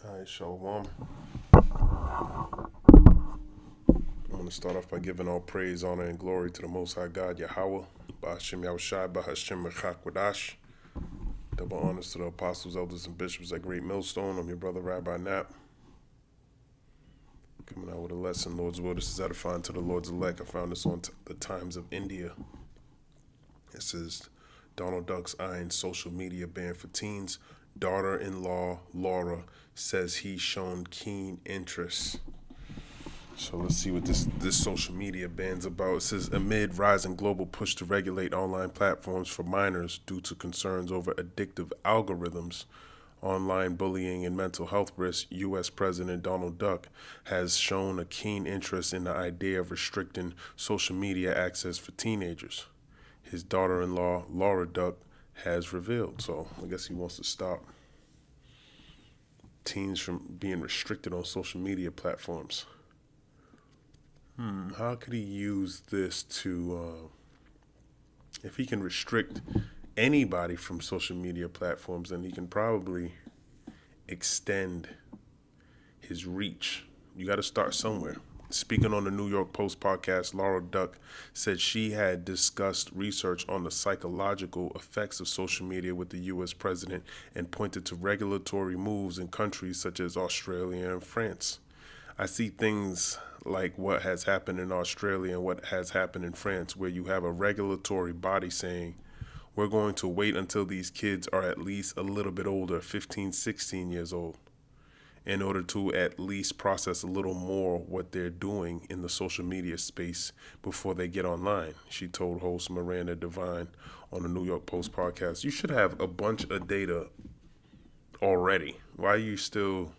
All right, Shalom. I'm going to start off by giving all praise, honor, and glory to the Most High God, Yahweh, Ba'ashem Yahushai, Ba'ashem Mechakwadash. Double honors to the apostles, elders, and bishops at Great Millstone. I'm your brother, Rabbi Knapp. Coming out with a lesson, Lord's will. This is edifying to the Lord's elect. I found this on the Times of India. It says, Donald Duck's eyeing social media ban for teens. Daughter-in-law Laura says he's shown keen interest. So let's see what this social media ban's about. It says, amid rising global push to regulate online platforms for minors due to concerns over addictive algorithms, online bullying, and mental health risks, U.S. President Donald Duck has shown a keen interest in the idea of restricting social media access for teenagers. His daughter-in-law, Laura Duck, has revealed. So I guess he wants to stop teens from being restricted on social media platforms. How could he use this to, if he can restrict anybody from social media platforms, then he can probably extend his reach. You got to start somewhere. Speaking on the New York Post podcast, Laura Duck said she had discussed research on the psychological effects of social media with the U.S. president and pointed to regulatory moves in countries such as Australia and France. I see things like what has happened in Australia and what has happened in France, where you have a regulatory body saying, we're going to wait until these kids are at least a little bit older, 15, 16 years old, in order to at least process a little more what they're doing in the social media space before they get online. She told host Miranda Devine on the New York Post podcast, you should have a bunch of data already. Why are you still...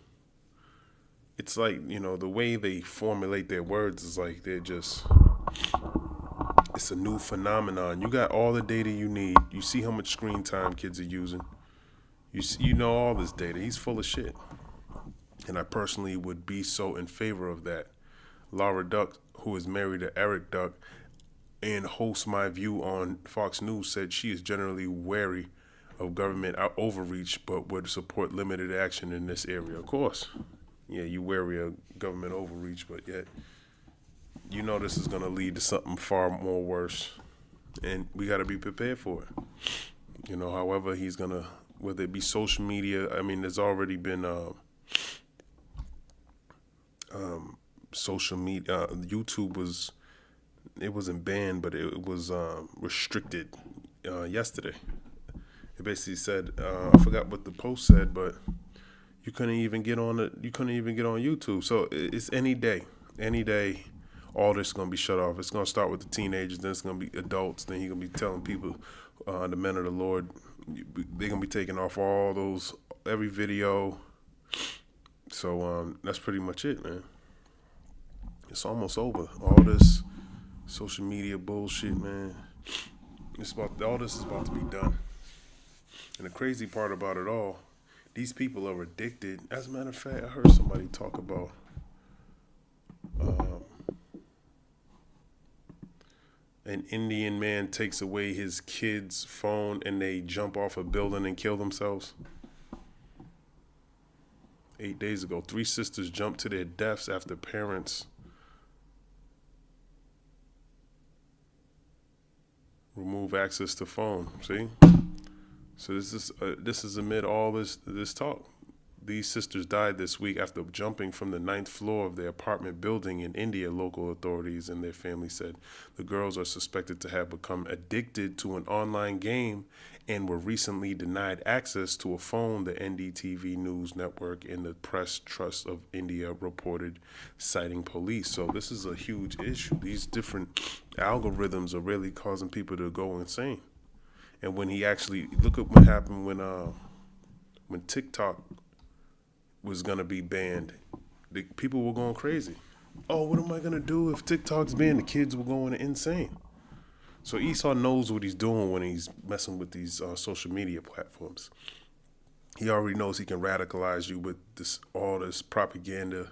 It's like, the way they formulate their words is like it's a new phenomenon. You got all the data you need. You see how much screen time kids are using. You know all this data. He's full of shit. And I personally would be so in favor of that. Laura Duck, who is married to Eric Duck and hosts My View on Fox News, said she is generally wary of government overreach but would support limited action in this area. Of course. Yeah, you wary of government overreach, but yet this is going to lead to something far more worse, and we got to be prepared for it. However he's going to, whether it be social media, I mean, there's already been social media. YouTube wasn't banned, but it was restricted yesterday. It basically said, I forgot what the post said, but you couldn't even get on YouTube. So it's any day, all this is gonna be shut off. It's gonna start with the teenagers, then it's gonna be adults. Then he's gonna be telling people, the men of the Lord, they're gonna be taking off all those, every video. So that's pretty much it, man. It's almost over. All this social media bullshit, man. All this is about to be done. And the crazy part about it all, these people are addicted. As a matter of fact, I heard somebody talk about an Indian man takes away his kid's phone and they jump off a building and kill themselves. 8 days ago, 3 sisters jumped to their deaths after parents remove access to phone. See? So this is amid all this talk. These sisters died this week after jumping from the 9th floor of their apartment building in India, local authorities and their family said. The girls are suspected to have become addicted to an online game and were recently denied access to a phone, the NDTV News Network and the Press Trust of India reported, citing police. So this is a huge issue. These different algorithms are really causing people to go insane. And when he actually, look at what happened when TikTok was going to be banned, the people were going crazy. Oh, what am I going to do if TikTok's banned? The kids were going insane. So Esau knows what he's doing when he's messing with these social media platforms. He already knows he can radicalize you with all this propaganda.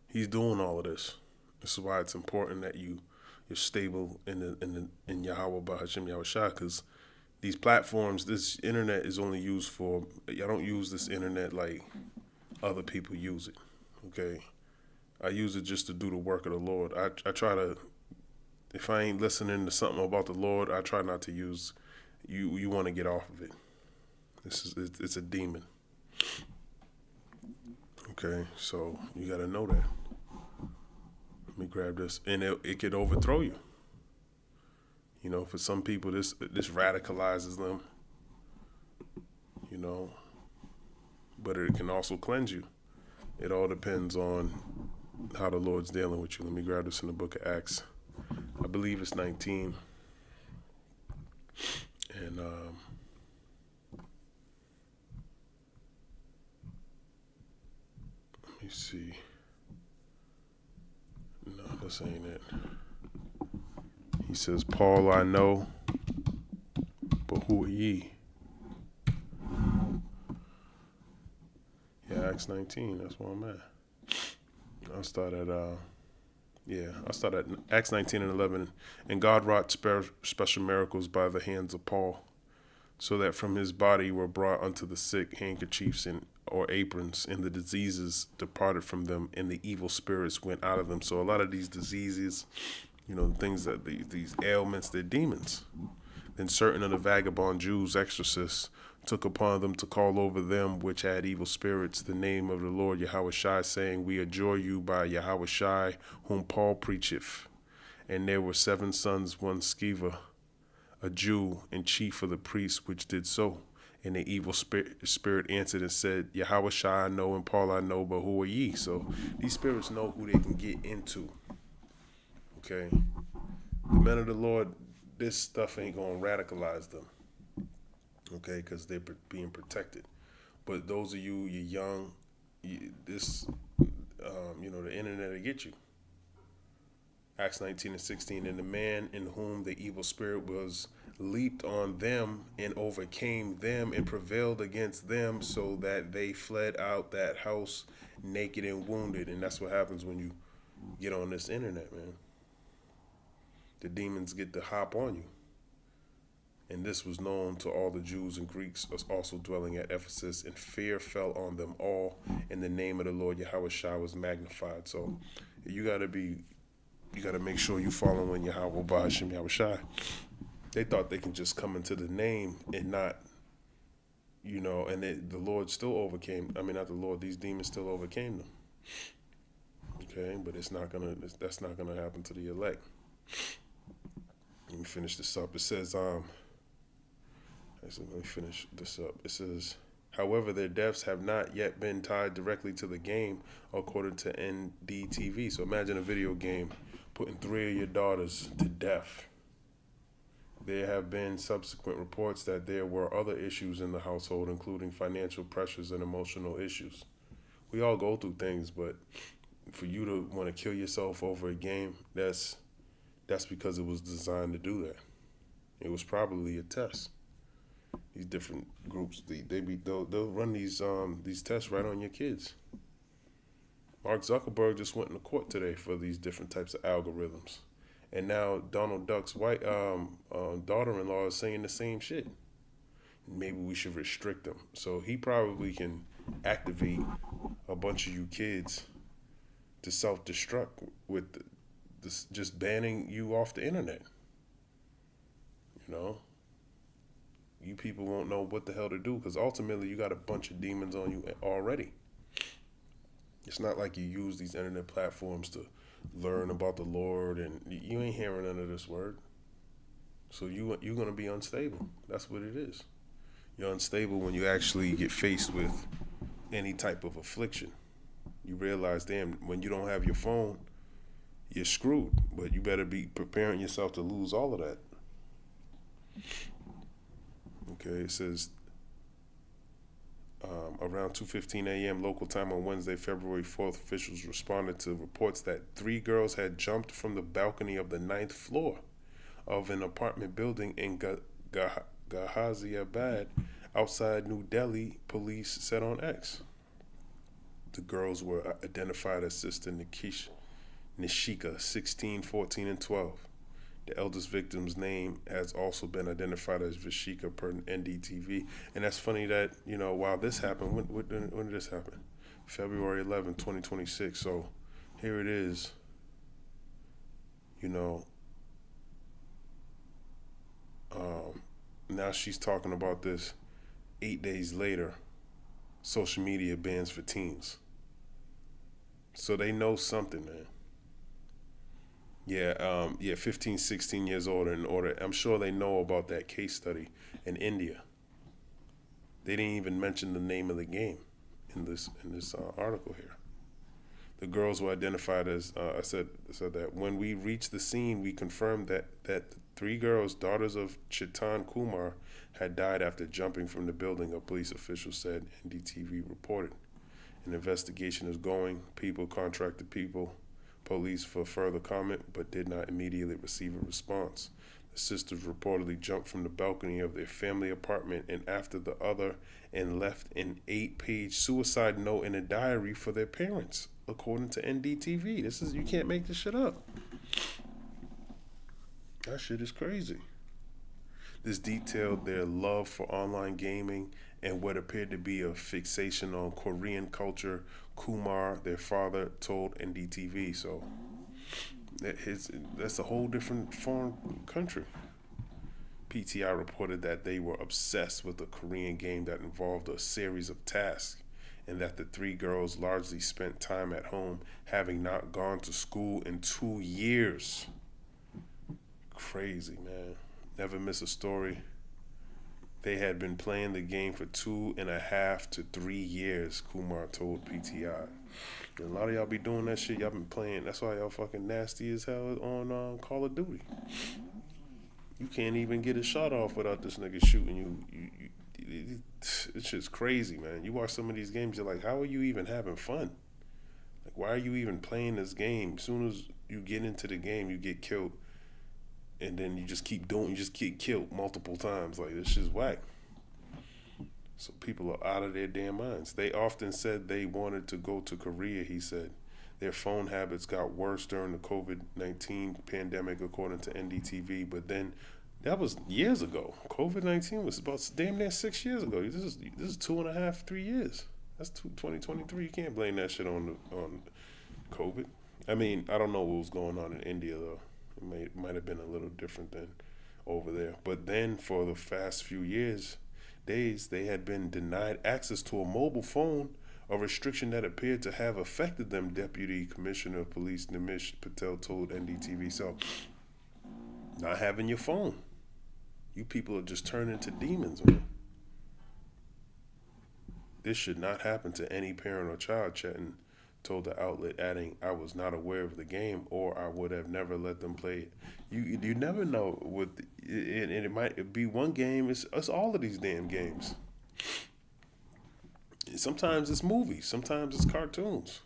He's doing all of this. This is why it's important that you're stable in Yahweh B'Hashem Yahushua, because these platforms, this internet is only used for, I don't use this internet like other people use it, okay? I use it just to do the work of the Lord. I try to, if I ain't listening to something about the Lord, I try not to use, you want to get off of it. It's a demon. Okay, so you got to know that. Let me grab this, and it could overthrow you. You know, for some people, this radicalizes them. You know, but it can also cleanse you. It all depends on how the Lord's dealing with you. Let me grab this in the book of Acts. I believe it's 19. And let me see. No, this ain't it. He says, Paul I know, but who are ye? Yeah, Acts 19, that's where I'm at. I'll start at Acts 19 and 11. And God wrought special miracles by the hands of Paul, so that from his body were brought unto the sick handkerchiefs or aprons, and the diseases departed from them, and the evil spirits went out of them. So a lot of these diseases, you know, things that these ailments, they're demons. Then certain of the vagabond Jews, exorcists, took upon them to call over them which had evil spirits the name of the Lord Yahushua, saying, We adjure you by Yahushua, whom Paul preacheth. And there were 7 sons, one Sceva, a Jew, and chief of the priests, which did so. And the evil spirit answered and said, Yahushua I know, and Paul I know, but who are ye? So these spirits know who they can get into. Okay? The men of the Lord, this stuff ain't going to radicalize them. Okay, because they're being protected. But those of you, you're young, the internet will get you. Acts 19 and 16, and the man in whom the evil spirit was leaped on them and overcame them and prevailed against them, so that they fled out that house naked and wounded. And that's what happens when you get on this internet, man. The demons get to hop on you. And this was known to all the Jews and Greeks also dwelling at Ephesus, and fear fell on them all, and the name of the Lord Yahushua was magnified. So you got to make sure you following Yahweh Ba'ashem Yahushua. They thought they can just come into the name and not, and the Lord still overcame. I mean, not the Lord, these demons still overcame them. Okay, but that's not gonna happen to the elect. Let me finish this up. It says, let me finish this up. It says, however, their deaths have not yet been tied directly to the game, according to NDTV. So imagine a video game putting 3 of your daughters to death. There have been subsequent reports that there were other issues in the household, including financial pressures and emotional issues. We all go through things, but for you to want to kill yourself over a game, that's because it was designed to do that. It was probably a test. These different groups, they'll run these tests right on your kids. Mark Zuckerberg just went into court today for these different types of algorithms, and now Donald Duck's white daughter-in-law is saying the same shit. Maybe we should restrict them. So he probably can activate a bunch of you kids to self-destruct with just banning you off the internet. You people won't know what the hell to do, because ultimately you got a bunch of demons on you already. It's not like you use these internet platforms to learn about the Lord, and you ain't hearing none of this word. So you're going to be unstable. That's what it is. You're unstable when you actually get faced with any type of affliction. You realize, damn, when you don't have your phone, you're screwed. But you better be preparing yourself to lose all of that. Okay, it says around 2:15 a.m. local time on Wednesday, February 4th, officials responded to reports that 3 girls had jumped from the balcony of the 9th floor of an apartment building in Ghaziabad outside New Delhi, police said on X. The girls were identified as Sister Nishika, 16, 14, and 12. The eldest victim's name has also been identified as Vashika per NDTV. And that's funny that, while this happened, when did this happen? February 11th, 2026. So here it is, you know, now she's talking about this 8 days later, social media bans for teens. So they know something, man. Yeah, 15, 16 years old in order. I'm sure they know about that case study in India. They didn't even mention the name of the game in this article here. The girls were identified as I said that when we reached the scene, we confirmed that the three girls, daughters of Chetan Kumar, had died after jumping from the building. A police official said. NDTV reported. An investigation is going. People contracted police for further comment, but did not immediately receive a response. The sisters reportedly jumped from the balcony of their family apartment and after the other and left an 8-page suicide note in a diary for their parents, according to NDTV. You can't make this shit up. That shit is crazy. This detailed their love for online gaming and what appeared to be a fixation on Korean culture. Kumar, their father, told NDTV. So that's a whole different foreign country. PTI reported that they were obsessed with a Korean game that involved a series of tasks and that the three girls largely spent time at home, having not gone to school in 2 years. Crazy, man. Never miss a story. They had been playing the game for 2.5 to 3 years, Kumar told PTI. And a lot of y'all be doing that shit. Y'all been playing. That's why y'all fucking nasty as hell on Call of Duty. You can't even get a shot off without this nigga shooting you. It's just crazy, man. You watch some of these games, you're like, how are you even having fun? Like, why are you even playing this game? As soon as you get into the game, you get killed. And then you just keep killed multiple times. Like, this shit's whack. So people are out of their damn minds. They often said they wanted to go to Korea, he said. Their phone habits got worse during the COVID-19 pandemic, according to NDTV. But then, that was years ago. COVID-19 was about damn near 6 years ago. This is 2.5, 3 years. That's 2023. You can't blame that shit on COVID. I mean, I don't know what was going on in India, though. It might have been a little different than over there. But then for the past few days, they had been denied access to a mobile phone, a restriction that appeared to have affected them, Deputy Commissioner of Police Nimish Patel told NDTV. So, not having your phone. You people are just turning into demons, man. This should not happen to any parent or child, Chetan told the outlet, adding, I was not aware of the game or I would have never let them play it. You never know and it might be one game. It's all of these damn games. Sometimes it's movies, sometimes it's cartoons.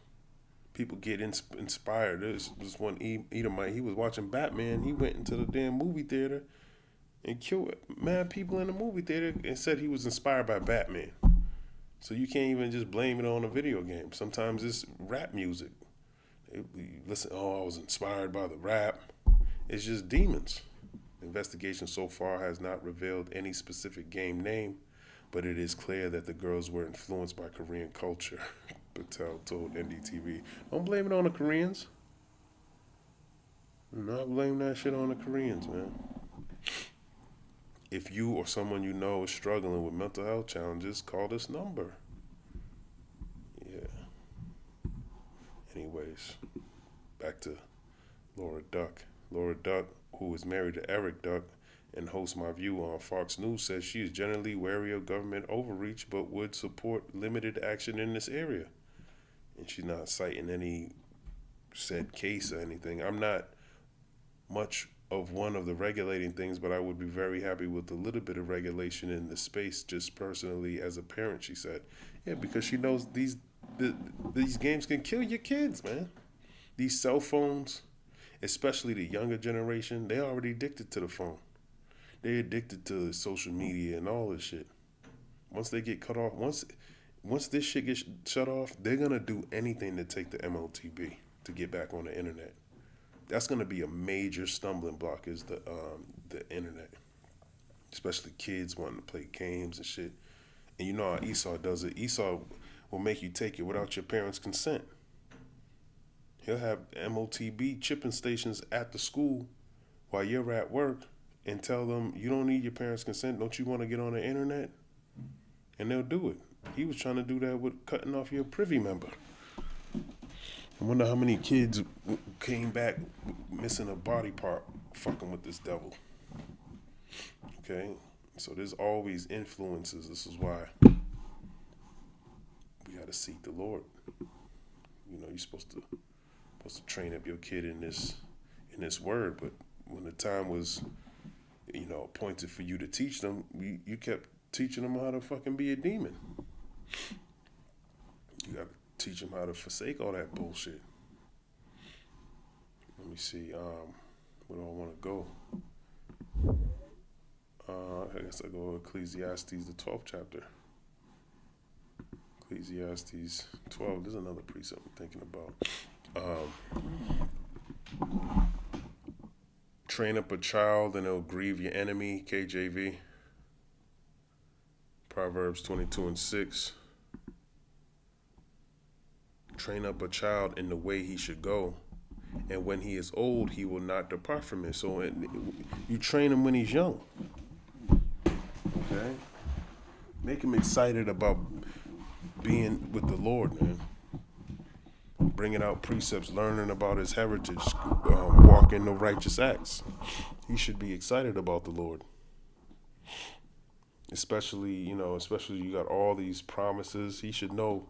People get inspired. There's one Edomite, he was watching Batman, he went into the damn movie theater and killed mad people in the movie theater and said he was inspired by Batman. So you can't even just blame it on a video game. Sometimes it's rap music. Listen, I was inspired by the rap. It's just demons. The investigation so far has not revealed any specific game name, but it is clear that the girls were influenced by Korean culture, Patel told NDTV. Don't blame it on the Koreans. Do not blame that shit on the Koreans, man. If you or someone you know is struggling with mental health challenges, call this number. Yeah. Anyways, back to Laura Duck. Laura Duck, who is married to Eric Duck and hosts My View on Fox News, says she is generally wary of government overreach but would support limited action in this area. And she's not citing any said case or anything. I'm not much of one of the regulating things, but I would be very happy with a little bit of regulation in the space, just personally as a parent, she said. Yeah, because she knows these games can kill your kids, man. These cell phones, especially the younger generation, they're already addicted to the phone. They're addicted to social media and all this shit. Once they get cut off, once this shit gets shut off, they're gonna do anything to take the MOTB to get back on the internet. that's going to be a major stumbling block is the internet, especially kids wanting to play games and shit. And you know how Esau does it. Esau will make you take it without your parents' consent. He'll have MOTB chipping stations at the school while you're at work and tell them, you don't need your parents' consent. Don't you want to get on the internet? And they'll do it. He was trying to do that with cutting off your privy member. I wonder how many kids came back missing a body part fucking with this devil. Okay? So there's always influences. This is why we got to seek the Lord. You know, you're supposed to train up your kid in this word, but when the time was, you know, appointed for you to teach them, you kept teaching them how to fucking be a demon. You got to teach them how to forsake all that bullshit. Let me see, where do I want to go? I guess I'll go Ecclesiastes, the 12th chapter. Ecclesiastes 12, there's another precept I'm thinking about. Train up a child and it'll grieve your enemy, KJV. Proverbs 22:6. Train up a child in the way he should go, and when he is old, he will not depart from it. So you train him when he's young. Okay? Make him excited about being with the Lord, man. Bringing out precepts, learning about his heritage, walking the righteous acts. He should be excited about the Lord. Especially you got all these promises. He should know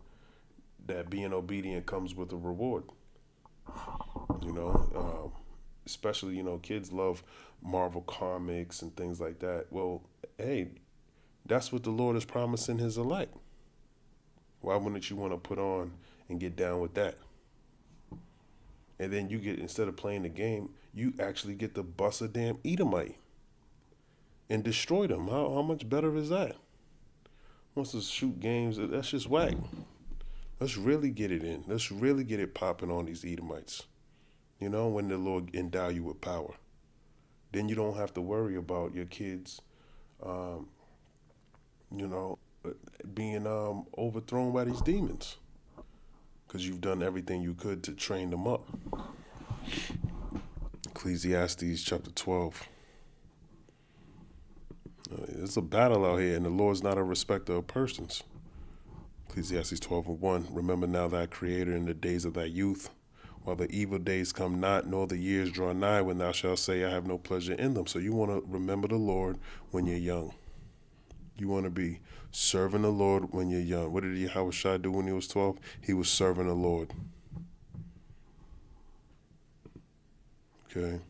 that being obedient comes with a reward. You know, especially, you know, kids love Marvel comics and things like that. Well, hey, that's what the Lord is promising his elect. Why wouldn't you want to put on and get down with that? And then you get, instead of playing the game, you actually get to bust a damn Edomite and destroy them. How much better is that? Wants to shoot games, that's just whack. Let's really get it in. Let's really get it popping on these Edomites. You know, when the Lord endow you with power. Then you don't have to worry about your kids, being overthrown by these demons. Because you've done everything you could to train them up. Ecclesiastes chapter 12. It's a battle out here, and the Lord's not a respecter of persons. Ecclesiastes 12:1. Remember now thy Creator in the days of thy youth, while the evil days come not, nor the years draw nigh, when thou shalt say, I have no pleasure in them. So you want to remember the Lord when you're young. You want to be serving the Lord when you're young. What did Yahushua do when he was 12? He was serving the Lord. Okay.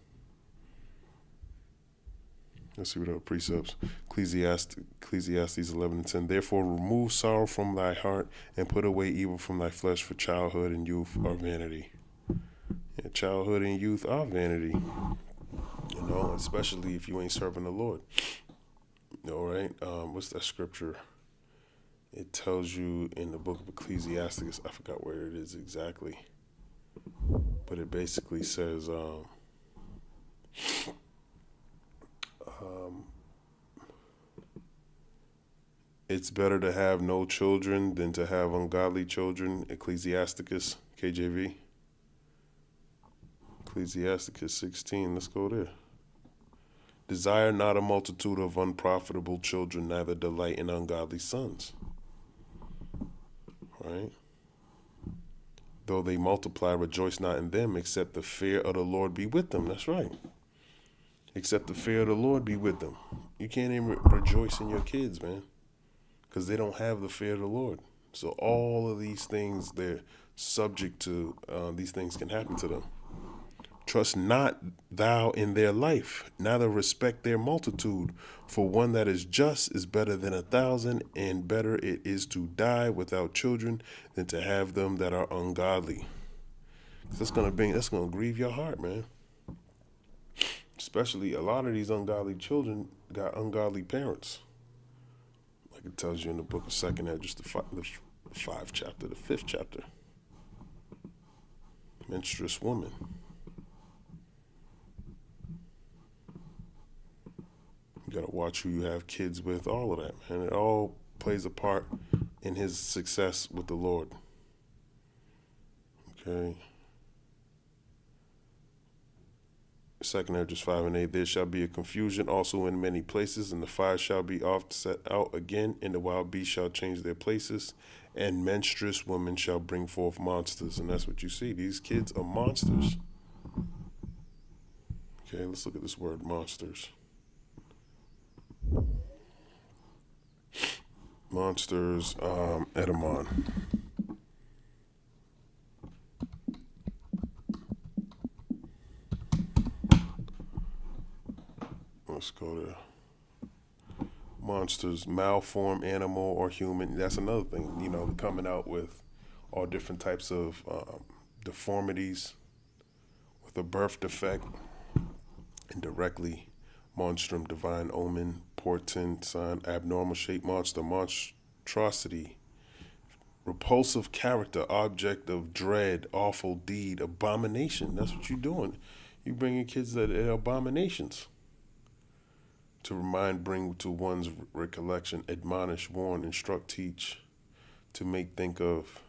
Let's see what other precepts. Ecclesiastes 11:10. Therefore remove sorrow from thy heart and put away evil from thy flesh, for childhood and youth are vanity. Yeah, childhood and youth are vanity. You know, especially if you ain't serving the Lord. All right. What's that scripture? It tells you in the book of Ecclesiastes, I forgot where it is exactly, but it basically says, it's better to have no children than to have ungodly children. Ecclesiasticus, KJV. Ecclesiasticus 16, let's go there. Desire not a multitude of unprofitable children, neither delight in ungodly sons. Right? Though they multiply, rejoice not in them, except the fear of the Lord be with them. That's right. Except the fear of the Lord be with them. You can't even rejoice in your kids, man, because they don't have the fear of the Lord. So all of these things, they're subject to, these things can happen to them. Trust not thou in their life, neither respect their multitude. For one that is just is better than 1,000, and better it is to die without children than to have them that are ungodly. That's gonna grieve your heart, man. Especially a lot of these ungodly children got ungodly parents. Like it tells you in the book of 2nd Esdras, the 5th chapter. Menstruous woman. You got to watch who you have kids with, all of that, man. It all plays a part in his success with the Lord. Okay. 2 Ezra 5:8, there shall be a confusion also in many places, and the fire shall be oft set out again, and the wild beasts shall change their places, and menstruous women shall bring forth monsters. And that's what you see. These kids are monsters. Okay, let's look at this word, monsters. Monsters, etymon. Let's go there. Monsters, malformed animal or human. That's another thing, you know, coming out with all different types of deformities, with a birth defect, indirectly, monstrum, divine omen, portent, sign, abnormal shape, monster, monstrosity, repulsive character, object of dread, awful deed, abomination. That's what you're doing. You bringing kids that are abominations. To remind, bring to one's recollection, admonish, warn, instruct, teach, to make, think of.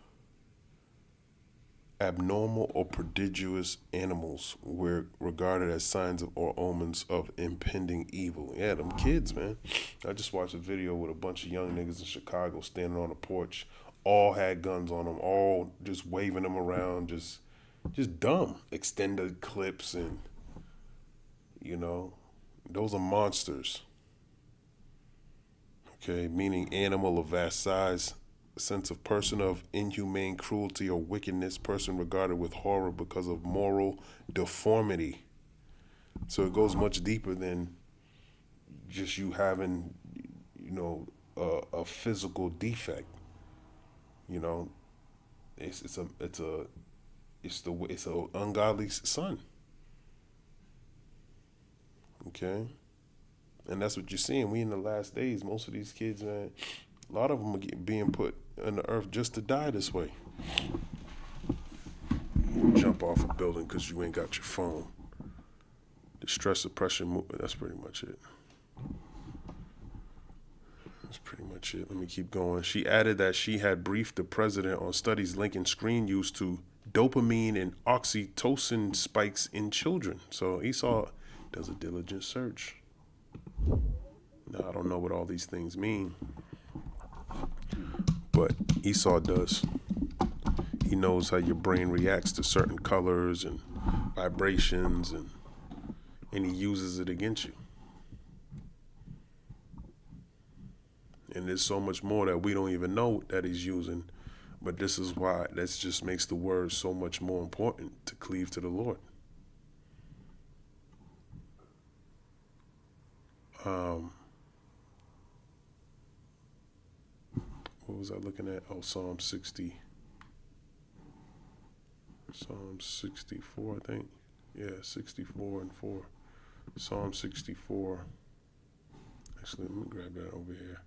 Abnormal or prodigious animals were regarded as signs of or omens of impending evil. Yeah, them kids, man. I just watched a video with a bunch of young niggas in Chicago standing on a porch, all had guns on them, all just waving them around, just dumb. Extended clips, and you know, those are monsters. Okay, meaning animal of vast size, sense of person of inhumane cruelty or wickedness, person regarded with horror because of moral deformity. So it goes much deeper than just you having, you know, a physical defect. You know, it's an ungodly son. Okay, and that's what you're seeing. We in the last days. Most of these kids, man, a lot of them are being put on the earth just to die this way. You jump off a building because you ain't got your phone. Distress, suppression, that's pretty much it. That's pretty much it. Let me keep going. She added that she had briefed the president on studies linking screen use to dopamine and oxytocin spikes in children. So Esau does a diligent search. Now, I don't know what all these things mean, but Esau does. He knows how your brain reacts to certain colors and vibrations, and he uses it against you. And there's so much more that we don't even know that he's using, but this is why that just makes the word so much more important, to cleave to the Lord. What was I looking at? Oh, Psalm 60. Psalm 64, I think. Yeah, 64 and 4. Psalm 64. Actually, let me grab that over here.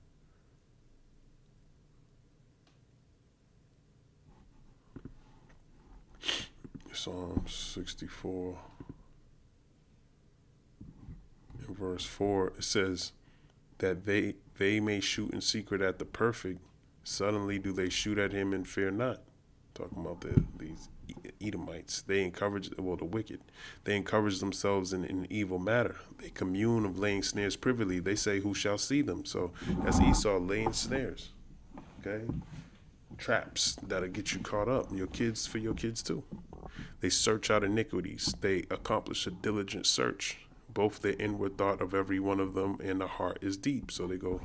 Psalm 64. In verse 4, it says that they may shoot in secret at the perfect. Suddenly do they shoot at him and fear not. Talking about these Edomites. They encourage, the wicked. They encourage themselves in an evil matter. They commune of laying snares privily. They say, who shall see them? So that's Esau laying snares. Okay? Traps that'll get you caught up. Your kids, for your kids too. They search out iniquities. They accomplish a diligent search. Both the inward thought of every one of them and the heart is deep. So they go,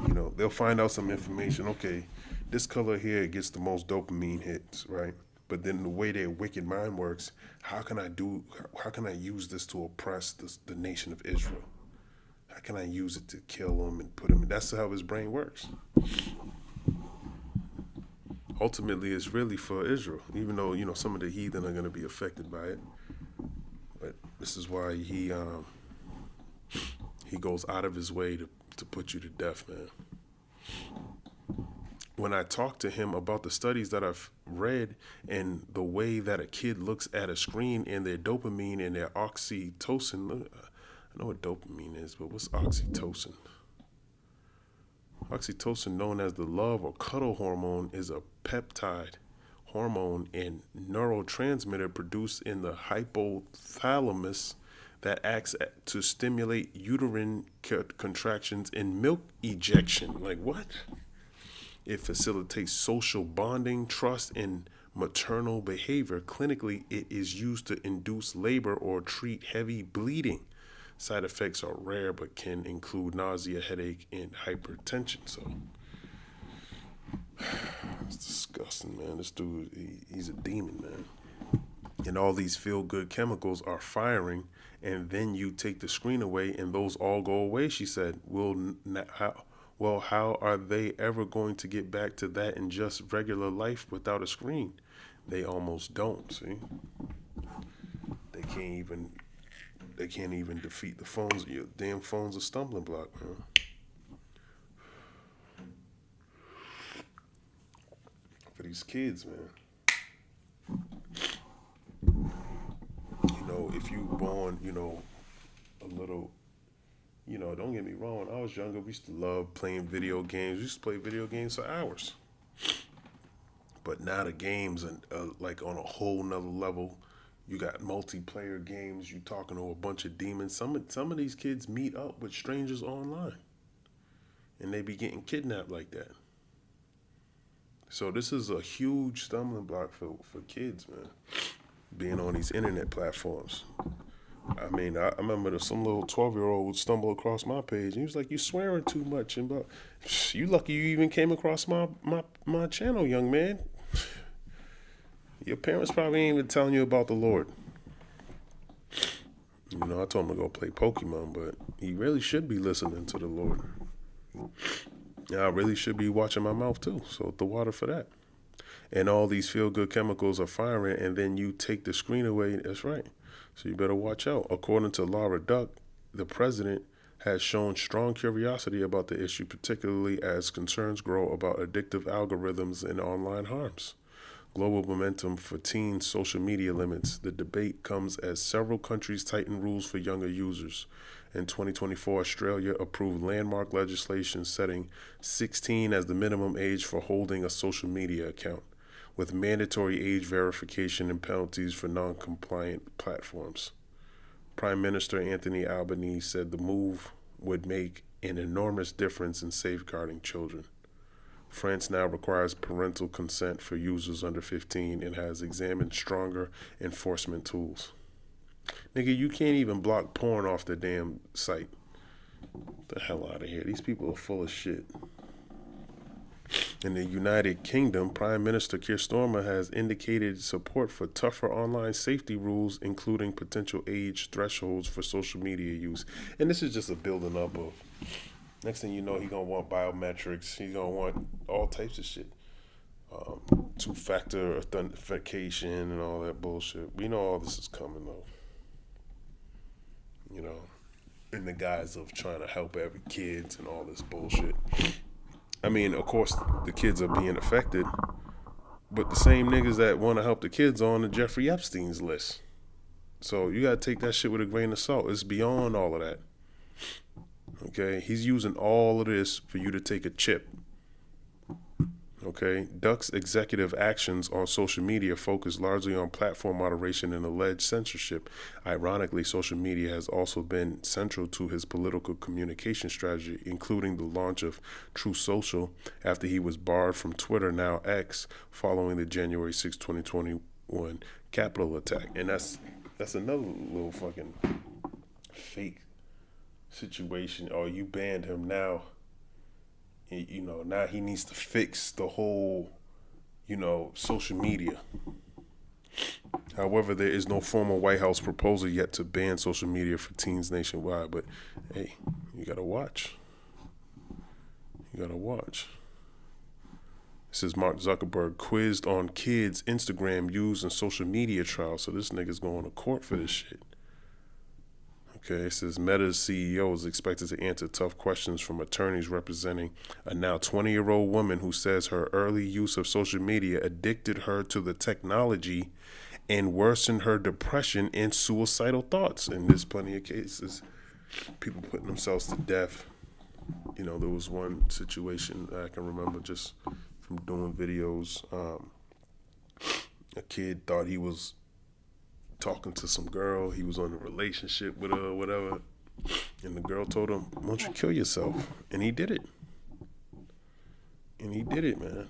you know, they'll find out some information. Okay, this color here gets the most dopamine hits, right? But then the way their wicked mind works, how can I use this to oppress the nation of Israel? How can I use it to kill them and put them? That's how his brain works. Ultimately, it's really for Israel, even though, you know, some of the heathen are going to be affected by it. But this is why he goes out of his way to put you to death, man. When I talk to him about the studies that I've read and the way that a kid looks at a screen and their dopamine and their oxytocin, I know what dopamine is, but what's oxytocin? Oxytocin, known as the love or cuddle hormone, is a peptide hormone and neurotransmitter produced in the hypothalamus that acts to stimulate uterine contractions and milk ejection. Like what? It facilitates social bonding, trust, and maternal behavior. Clinically, it is used to induce labor or treat heavy bleeding. Side effects are rare but can include nausea, headache, and hypertension. So it's disgusting, man. This dude, he's a demon, man. And all these feel-good chemicals are firing, and then you take the screen away, and those all go away, she said. How are they ever going to get back to that in just regular life without a screen? They almost don't, see? They can't even defeat the phones. Your damn phone's a stumbling block, man. For these kids, man. You know, if you born, a little, don't get me wrong. When I was younger, we used to love playing video games. We used to play video games for hours. But now the games are like on a whole nother level. You got multiplayer games. You talking to a bunch of demons. Some of these kids meet up with strangers online, and they be getting kidnapped like that. So this is a huge stumbling block for kids, man. Being on these internet platforms. I mean, I remember some little 12-year-old would stumble across my page, and he was like, "You swearing too much," and but you lucky you even came across my channel, young man. Your parents probably ain't even telling you about the Lord. I told him to go play Pokemon, but he really should be listening to the Lord. Yeah, I really should be watching my mouth too, so the water for that. And all these feel-good chemicals are firing, and then you take the screen away. That's right. So you better watch out. According to Laura Duck, the president has shown strong curiosity about the issue, particularly as concerns grow about addictive algorithms and online harms. Global momentum for teen social media limits. The debate comes as several countries tighten rules for younger users. In 2024, Australia approved landmark legislation setting 16 as the minimum age for holding a social media account, with mandatory age verification and penalties for non-compliant platforms. Prime Minister Anthony Albanese said the move would make an enormous difference in safeguarding children. France now requires parental consent for users under 15 and has examined stronger enforcement tools. Nigga, you can't even block porn off the damn site. Get the hell out of here. These people are full of shit. In the United Kingdom, Prime Minister Keir Starmer has indicated support for tougher online safety rules, including potential age thresholds for social media use. And this is just a building up of, next thing you know, he's going to want biometrics. He's going to want all types of shit. Two-factor authentication and all that bullshit. We know all this is coming, though. In the guise of trying to help every kids and all this bullshit. I mean, of course, the kids are being affected, but the same niggas that want to help the kids are on the Jeffrey Epstein's list. So you got to take that shit with a grain of salt. It's beyond all of that. Okay? He's using all of this for you to take a chip. Okay? Duck's executive actions on social media focus largely on platform moderation and alleged censorship. Ironically, social media has also been central to his political communication strategy, including the launch of True Social after he was barred from Twitter, now X, following the January 6, 2021 Capitol attack. And that's another little fucking fake situation. Oh, you banned him now. Now he needs to fix the whole, social media. However, there is no formal White House proposal yet to ban social media for teens nationwide. But, hey, you gotta watch. This is Mark Zuckerberg quizzed on kids' Instagram use and social media trial. So this nigga's going to court for this shit. Okay, it says Meta's CEO is expected to answer tough questions from attorneys representing a now 20-year-old woman who says her early use of social media addicted her to the technology and worsened her depression and suicidal thoughts. And there's plenty of cases people putting themselves to death. You know, there was one situation I can remember just from doing videos. A kid thought he was talking to some girl. He was on a relationship with her or whatever. And the girl told him, why don't you kill yourself? And he did it. And he did it, man.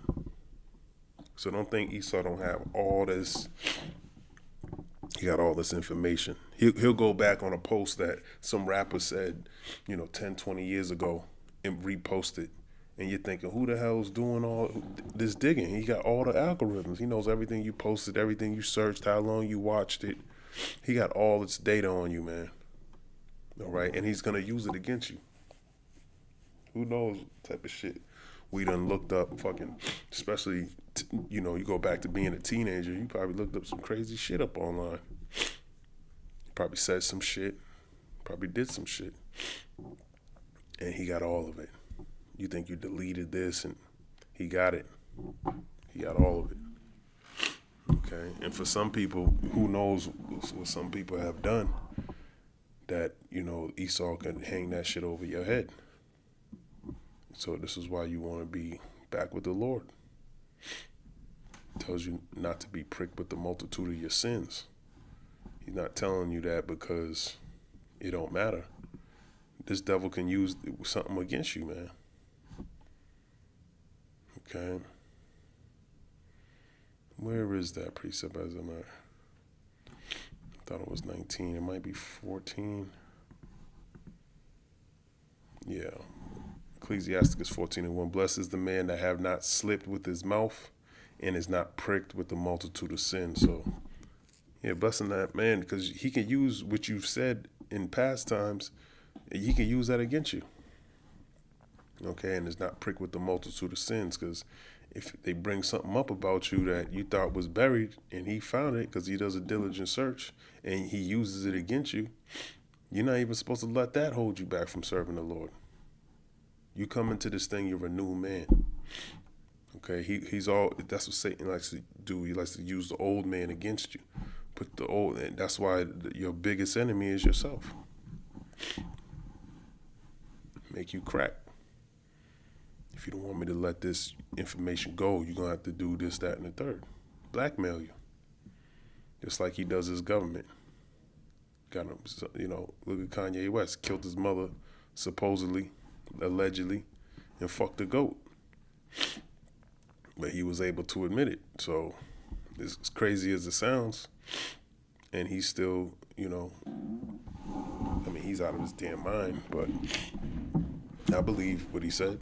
So don't think Esau don't have all this. He got all this information. He'll go back on a post that some rapper said, 10, 20 years ago and repost it. And you're thinking, who the hell's doing all this digging? He got all the algorithms. He knows everything you posted, everything you searched, how long you watched it. He got all this data on you, man. All right? And he's going to use it against you. Who knows what type of shit we done looked up fucking, especially, you go back to being a teenager, you probably looked up some crazy shit up online. Probably said some shit, probably did some shit. And he got all of it. You think you deleted this and he got it. He got all of it. Okay? And for some people, who knows what some people have done, that, Esau can hang that shit over your head. So this is why you want to be back with the Lord. It tells you not to be pricked with the multitude of your sins. He's not telling you that because it don't matter. This devil can use something against you, man. Okay. Where is that precept as I'm at? I thought it was 19. It might be 14. Yeah. Ecclesiasticus 14:1. Blessed is the man that have not slipped with his mouth and is not pricked with the multitude of sins. So, yeah, blessing that man, because he can use what you've said in past times. He can use that against you. Okay, and is not pricked with the multitude of sins, because if they bring something up about you that you thought was buried and he found it because he does a diligent search and he uses it against you, you're not even supposed to let that hold you back from serving the Lord. You come into this thing, you're a new man. Okay, he's all, that's what Satan likes to do. He likes to use the old man against you. Put the old, and that's why your biggest enemy is yourself. Make you crack. If you don't want me to let this information go, you're going to have to do this, that, and the third. Blackmail you. Just like he does his government. Got him, look at Kanye West. Killed his mother, supposedly, allegedly, and fucked a goat. But he was able to admit it. So, as crazy as it sounds, and he's still, he's out of his damn mind, but I believe what he said.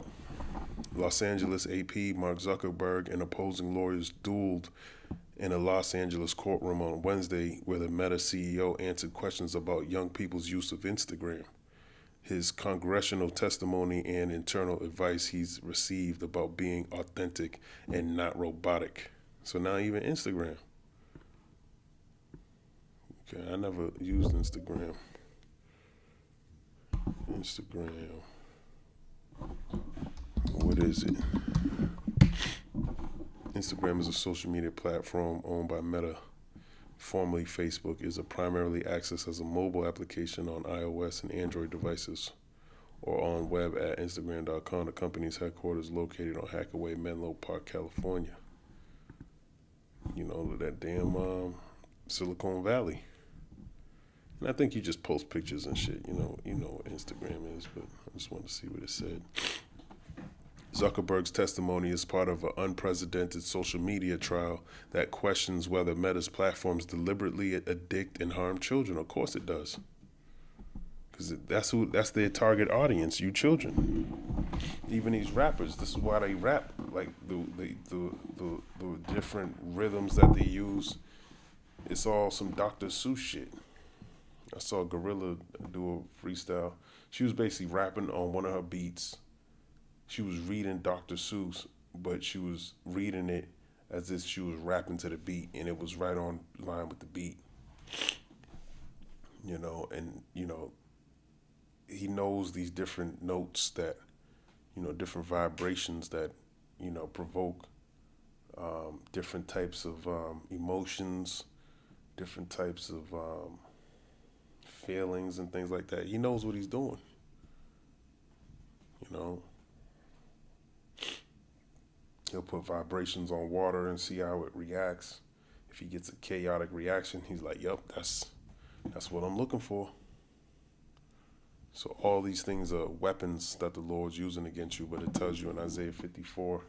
Los Angeles AP, Mark Zuckerberg, and opposing lawyers dueled in a Los Angeles courtroom on Wednesday, where the Meta CEO answered questions about young people's use of Instagram, his congressional testimony, and internal advice he's received about being authentic and not robotic. So now even Instagram. Okay, I never used Instagram. What is it? Instagram is a social media platform owned by Meta, formerly Facebook. Is primarily accessed as a mobile application on iOS and Android devices or on web at Instagram.com. The company's headquarters is located on Hackaway, Menlo Park, California. That damn Silicon Valley. And I think you just post pictures and shit. You know what Instagram is, but I just wanted to see what it said. Zuckerberg's testimony is part of an unprecedented social media trial that questions whether Meta's platforms deliberately addict and harm children. Of course it does. Because that's their target audience, you children. Even these rappers, this is why they rap, like the different rhythms that they use. It's all some Dr. Seuss shit. I saw Gorilla do a freestyle. She was basically rapping on one of her beats. She was reading Dr. Seuss, but she was reading it as if she was rapping to the beat, and it was right on line with the beat. He knows these different notes that, different vibrations that, provoke different types of emotions, different types of feelings and things like that. He knows what he's doing. You know, he'll put vibrations on water and see how it reacts. If he gets a chaotic reaction, he's like, "Yep, that's what I'm looking for." So all these things are weapons that the Lord's using against you, but it tells you in Isaiah 54,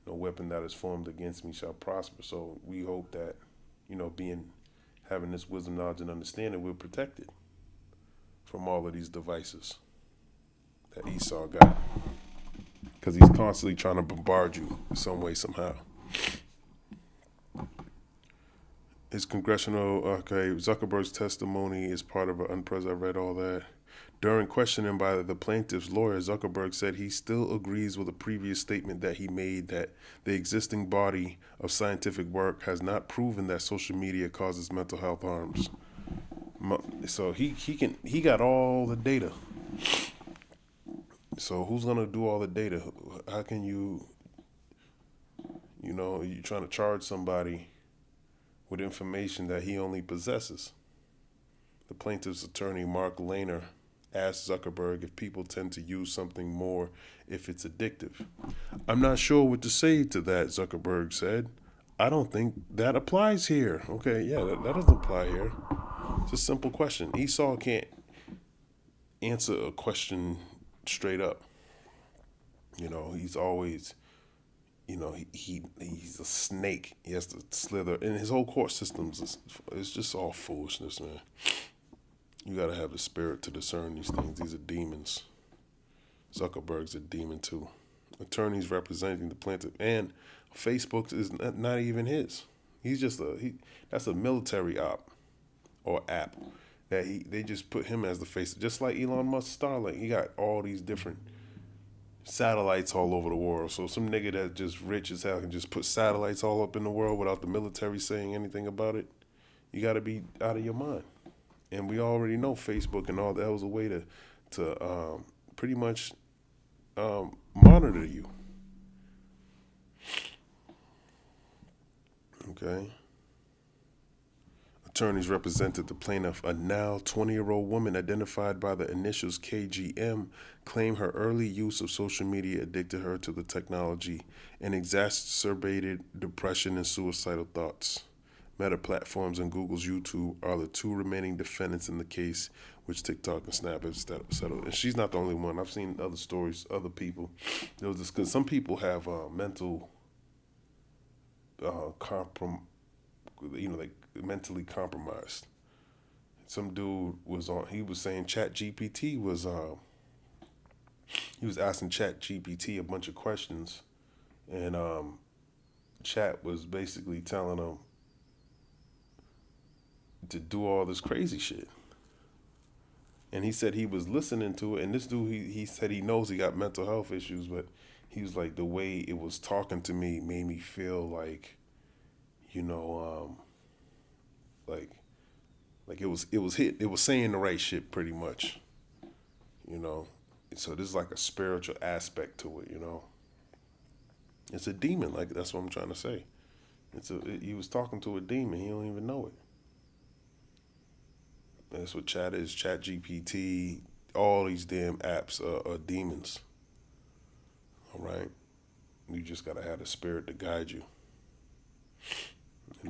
no weapon that is formed against me shall prosper. So we hope that, having this wisdom, knowledge, and understanding, we're protected from all of these devices that Esau got. Because he's constantly trying to bombard you some way, somehow. Zuckerberg's testimony is part of an unprecedented, I read all that. During questioning by the plaintiff's lawyer, Zuckerberg said he still agrees with a previous statement that he made that the existing body of scientific work has not proven that social media causes mental health harms. So he got all the data. So who's gonna do all the data? How can you're trying to charge somebody with information that he only possesses? The plaintiff's attorney, Mark Lehner, asked Zuckerberg if people tend to use something more if it's addictive. "I'm not sure what to say to that," Zuckerberg said. "I don't think that applies here." Okay, yeah, that doesn't apply here. It's a simple question. Esau can't answer a question straight up. He's always, he's a snake. He has to slither. And his whole court systems is just all foolishness, man. You got to have the spirit to discern these things. These are demons. Zuckerberg's a demon too. Attorneys representing the plaintiff, and Facebook is not even his. He's just that's a military op or app that they just put him as the face, just like Elon Musk Starlink. He got all these different satellites all over the world. So some nigga that's just rich as hell can just put satellites all up in the world without the military saying anything about it. You got to be out of your mind. And we already know Facebook and all that was a way to pretty much monitor you. Okay. Attorneys represented the plaintiff, a now 20-year-old woman identified by the initials KGM, claimed her early use of social media addicted her to the technology and exacerbated depression and suicidal thoughts. Meta Platforms and Google's YouTube are the two remaining defendants in the case, which TikTok and Snap have settled. And she's not the only one. I've seen other stories, other people. There was this, because some people have mental, like mentally compromised. Some dude he was saying ChatGPT was, he was asking ChatGPT a bunch of questions, and Chat was basically telling him to do all this crazy shit. And he said he was listening to it, and this dude, he said he knows he got mental health issues, but he was like, the way it was talking to me made me feel like, like it was saying the right shit pretty much, So there's like a spiritual aspect to it, It's a demon, like that's what I'm trying to say. He was talking to a demon, he don't even know it. That's what Chat is. ChatGPT, all these damn apps are demons. All right? You just got to have the spirit to guide you. You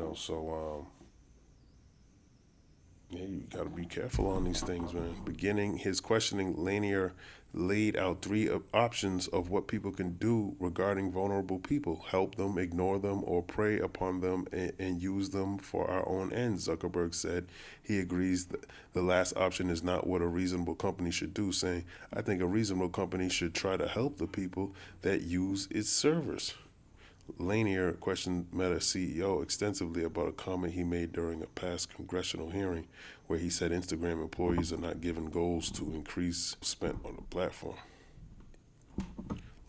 got to be careful on these things, man. Beginning his questioning, Lanier laid out three options of what people can do regarding vulnerable people: help them, ignore them, or prey upon them and use them for our own ends. Zuckerberg said he agrees that the last option is not what a reasonable company should do, saying, "I think a reasonable company should try to help the people that use its servers." Lanier questioned Meta CEO extensively about a comment he made during a past congressional hearing where he said Instagram employees are not given goals to increase spent on the platform.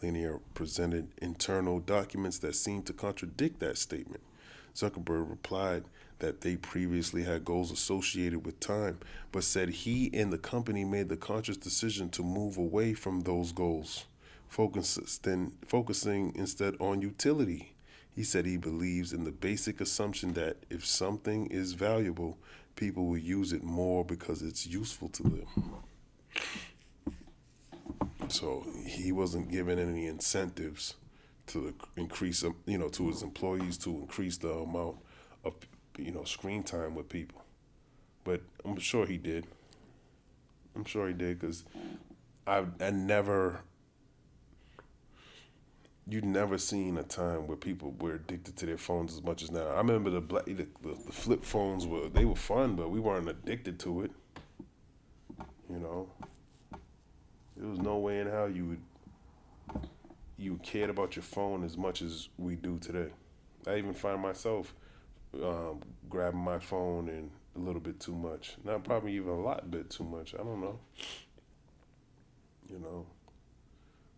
Lanier presented internal documents that seemed to contradict that statement. Zuckerberg replied that they previously had goals associated with time, but said he and the company made the conscious decision to move away from those goals, focusing instead on utility. He said he believes in the basic assumption that if something is valuable, people will use it more because it's useful to them. So he wasn't given any incentives to increase, to his employees to increase the amount of, screen time with people. But I'm sure he did. Because you've never seen a time where people were addicted to their phones as much as now. I remember the flip phones they were fun, but we weren't addicted to it. There was no way in how you cared about your phone as much as we do today. I even find myself grabbing my phone and a little bit too much. Not probably even a lot bit too much. I don't know.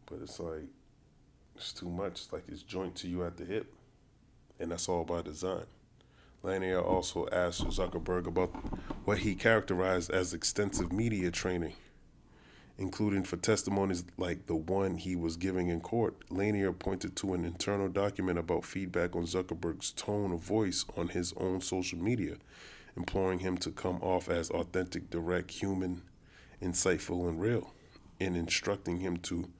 But it's like, it's too much. It's like it's joint to you at the hip. And that's all by design. Lanier also asked Zuckerberg about what he characterized as extensive media training, including for testimonies like the one he was giving in court. Lanier pointed to an internal document about feedback on Zuckerberg's tone of voice on his own social media, imploring him to come off as authentic, direct, human, insightful, and real, and instructing him to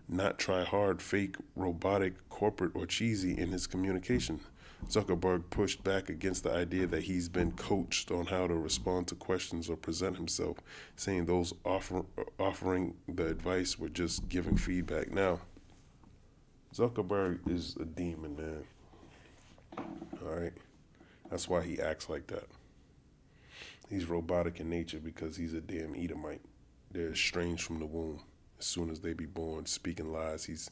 not try hard, fake, robotic, corporate, or cheesy in his communication. Zuckerberg pushed back against the idea that he's been coached on how to respond to questions or present himself, saying those offering the advice were just giving feedback. Now, Zuckerberg is a demon, man. All right? That's why he acts like that. He's robotic in nature because he's a damn Edomite. They're estranged from the womb as soon as they be born, speaking lies.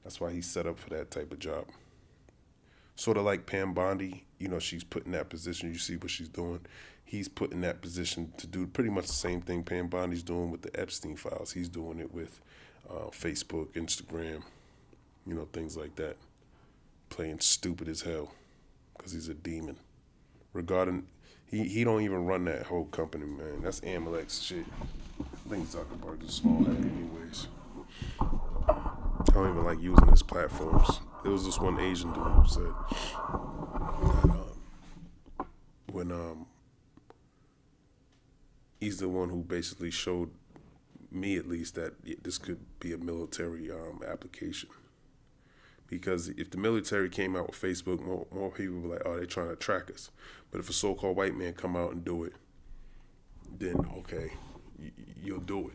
That's why he's set up for that type of job. Sort of like Pam Bondi, she's put in that position. You see what she's doing. He's put in that position to do pretty much the same thing Pam Bondi's doing with the Epstein files. He's doing it with Facebook, Instagram, things like that. Playing stupid as hell because he's a demon. He don't even run that whole company, man. That's Amalek's shit. I think Zuckerberg is a small head anyways. I don't even like using his platforms. There was this one Asian dude who said that when he's the one who basically showed me, at least, that this could be a military application. Because if the military came out with Facebook, more people would be like, oh, they're trying to track us. But if a so-called white man come out and do it, then, okay, you'll do it.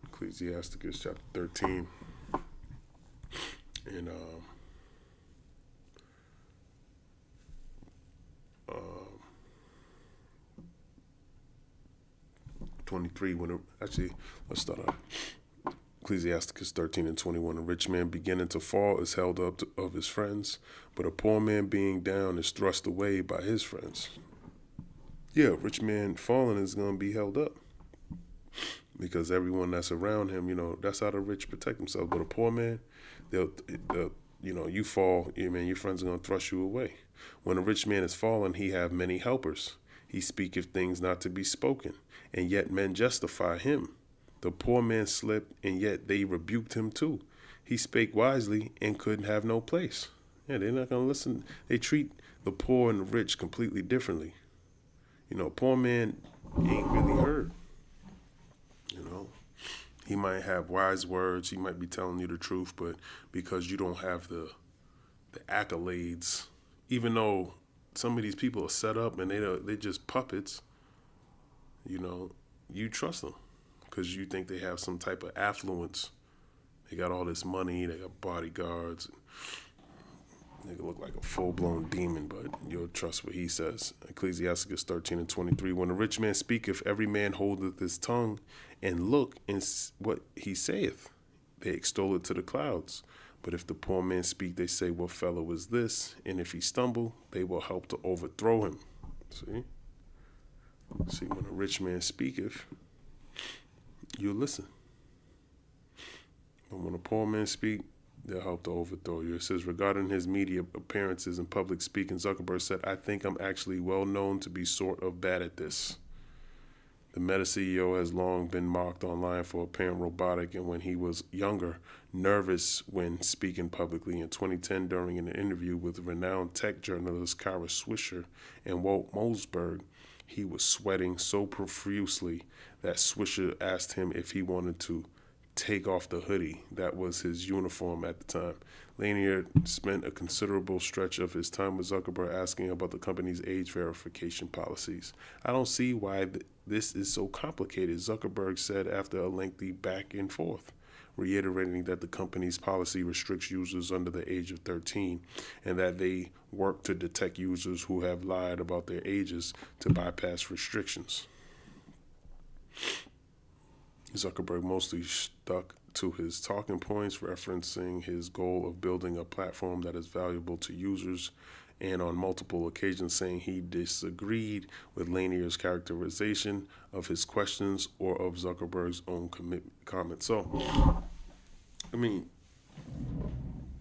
Ecclesiasticus chapter 13. And 23, let's start out. Ecclesiasticus 13 and 21, a rich man beginning to fall is held up of his friends, but a poor man being down is thrust away by his friends. Yeah, a rich man falling is going to be held up because everyone that's around him, that's how the rich protect themselves. But a poor man, you fall, your friends are going to thrust you away. When a rich man is fallen, he have many helpers. He speaketh things not to be spoken, and yet men justify him. The poor man slipped, and yet they rebuked him too. He spake wisely and couldn't have no place. Yeah, they're not going to listen. They treat the poor and the rich completely differently. Poor man ain't really heard. He might have wise words. He might be telling you the truth, but because you don't have the accolades, even though some of these people are set up and they're just puppets, you trust them because you think they have some type of affluence. They got all this money. They got bodyguards. They look like a full-blown demon, but you'll trust what he says. Ecclesiasticus 13 and 23, when a rich man speaketh, every man holdeth his tongue, and look in what he saith. They extol it to the clouds. But if the poor man speak, they say, what fellow is this? And if he stumble, they will help to overthrow him. See, when a rich man speaketh, you listen. But when a poor man speak, they'll help to overthrow you. It says, regarding his media appearances and public speaking, Zuckerberg said, I think I'm actually well known to be sort of bad at this. The Meta CEO has long been mocked online for apparent robotic and, when he was younger, nervous when speaking publicly. In 2010, during an interview with renowned tech journalist Kara Swisher and Walt Mosberg, he was sweating so profusely that Swisher asked him if he wanted to take off the hoodie. That was his uniform at the time. Lanier spent a considerable stretch of his time with Zuckerberg asking about the company's age verification policies. I don't see why this is so complicated, Zuckerberg said after a lengthy back and forth, reiterating that the company's policy restricts users under the age of 13 and that they work to detect users who have lied about their ages to bypass restrictions. Zuckerberg mostly stuck to his talking points, referencing his goal of building a platform that is valuable to users, and on multiple occasions saying he disagreed with Lanier's characterization of his questions or of Zuckerberg's own comments. So, I mean,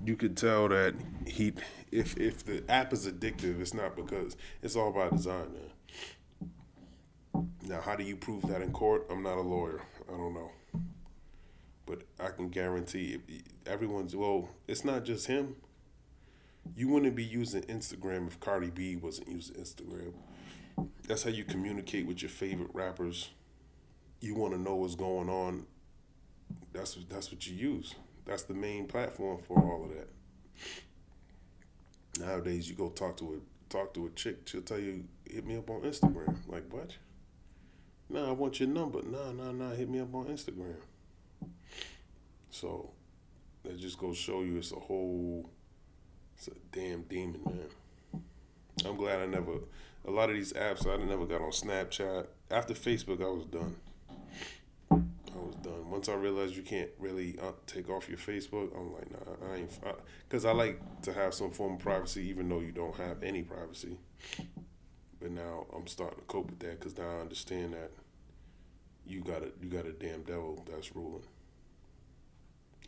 you could tell that if the app is addictive, it's not because it's all by design, man. Now, how do you prove that in court? I'm not a lawyer. I don't know. But I can guarantee it's not just him. You wouldn't be using Instagram if Cardi B wasn't using Instagram. That's how you communicate with your favorite rappers. You want to know what's going on. That's what you use. That's the main platform for all of that. Nowadays, you go talk to a chick. She'll tell you, hit me up on Instagram. Like, what? Nah, I want your number. Nah. Hit me up on Instagram. So that just goes to show you it's a damn demon, man. I'm glad a lot of these apps, I never got on Snapchat. After Facebook, I was done. Once I realized you can't really take off your Facebook, I'm like, nah, I ain't. Because I like to have some form of privacy, even though you don't have any privacy. But now I'm starting to cope with that because now I understand that you got a damn devil that's ruling.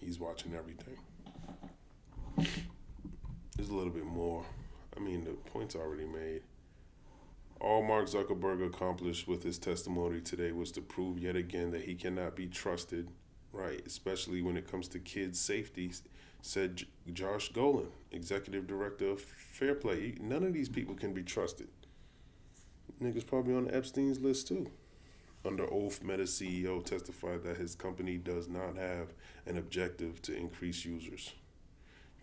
He's watching everything. There's a little bit more. I mean, the point's already made. All Mark Zuckerberg accomplished with his testimony today was to prove yet again that he cannot be trusted, right, especially when it comes to kids' safety, said Josh Golan, executive director of Fairplay. None of these people can be trusted. Niggas probably on Epstein's list too. Under oath, Meta CEO testified that his company does not have an objective to increase users'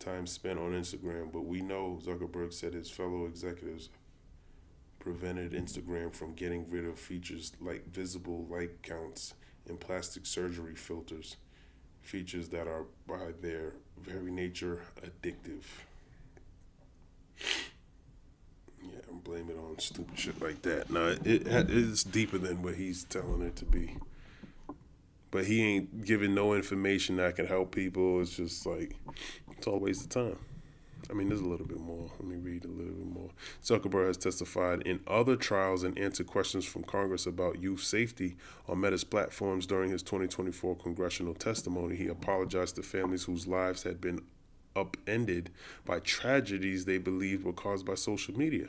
time spent on Instagram, but we know, Zuckerberg said, his fellow executives prevented Instagram from getting rid of features like visible like counts and plastic surgery filters, features that are by their very nature addictive. Yeah, I'm blaming it on stupid shit like that. Now, it's deeper than what he's telling it to be. But he ain't giving no information that can help people. It's just like, it's all a waste of time. I mean, there's a little bit more. Let me read a little bit more. Zuckerberg has testified in other trials and answered questions from Congress about youth safety on Meta's platforms during his 2024 congressional testimony. He apologized to families whose lives had been upended by tragedies they believed were caused by social media.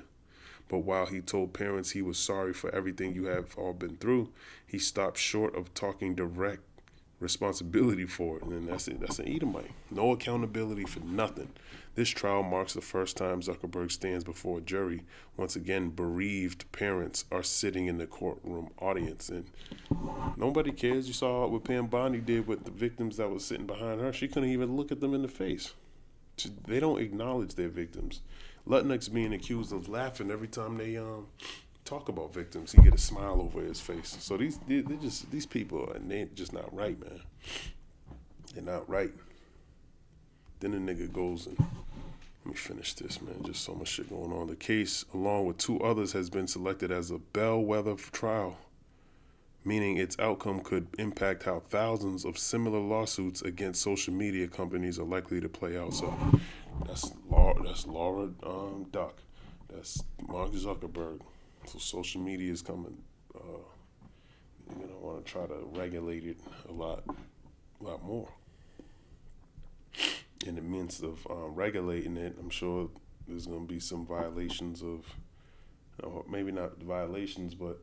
But while he told parents he was sorry for everything you have all been through, he stopped short of talking direct responsibility for it. And that's it. That's an Edomite. No accountability for nothing. This trial marks the first time Zuckerberg stands before a jury. Once again, bereaved parents are sitting in the courtroom audience, and nobody cares. You saw what PM10 did with the victims that was sitting behind her. She couldn't even look at them in the face. They don't acknowledge their victims. Lutnick's being accused of laughing every time they talk about victims. He get a smile over his face. So these people, and they're just not right, man. They're not right. Then the nigga goes and, let me finish this, man. Just so much shit going on. The case, along with two others, has been selected as a bellwether trial, meaning its outcome could impact how thousands of similar lawsuits against social media companies are likely to play out. So that's Laura Duck. That's Mark Zuckerberg. So social media is coming. You're gonna want to try to regulate it a lot more. In the midst of regulating it, I'm sure there's going to be some violations of, maybe not violations, but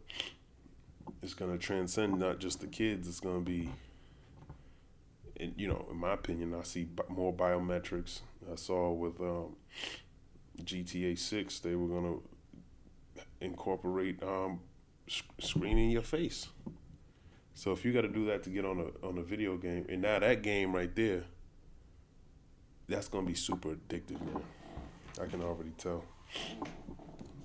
it's gonna transcend not just the kids. It's gonna be, in my opinion, I see more biometrics. I saw with GTA 6, they were gonna incorporate screening your face. So if you got to do that to get on a video game, and now that game right there, that's gonna be super addictive, man. I can already tell.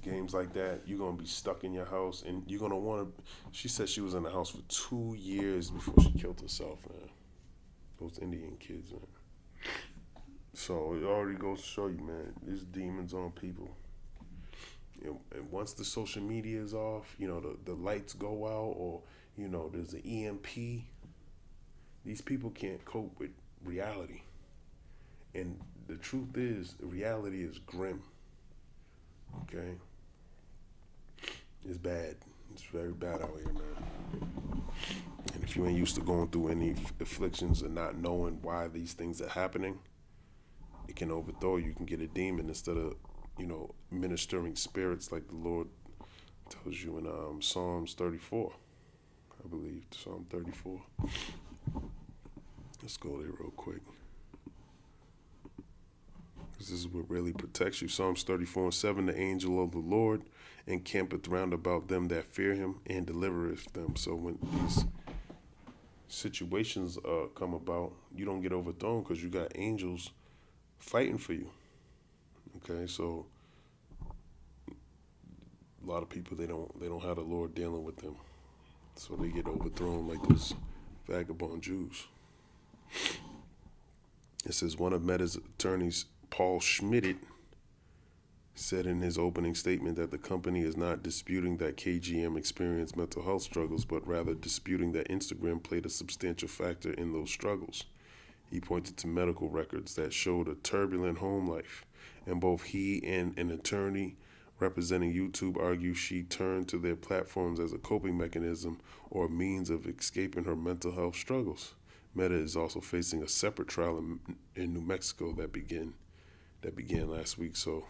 Games like that, you're gonna be stuck in your house, and you're gonna want to. She said she was in the house for 2 years before she killed herself, man. Those Indian kids, man. So it already goes to show you, man, there's demons on people. And once the social media is off, the lights go out, or there's an EMP. These people can't cope with reality, and the truth is, reality is grim. Okay, it's bad. It's very bad out here, man. And if you ain't used to going through any afflictions and not knowing why these things are happening, it can overthrow you. You can get a demon instead of, ministering spirits like the Lord tells you in Psalms 34, I believe. Psalm 34. Let's go there real quick. This is what really protects you. Psalms 34:7, the angel of the Lord encampeth round about them that fear him and delivereth them. So when these situations come about, you don't get overthrown because you got angels fighting for you. Okay, so a lot of people, they don't have the Lord dealing with them, so they get overthrown like those vagabond Jews. It says one of Meta's attorneys, Paul Schmidt, said in his opening statement that the company is not disputing that KGM experienced mental health struggles, but rather disputing that Instagram played a substantial factor in those struggles. He pointed to medical records that showed a turbulent home life, and both he and an attorney representing YouTube argue she turned to their platforms as a coping mechanism or a means of escaping her mental health struggles. Meta is also facing a separate trial in New Mexico that began last week. So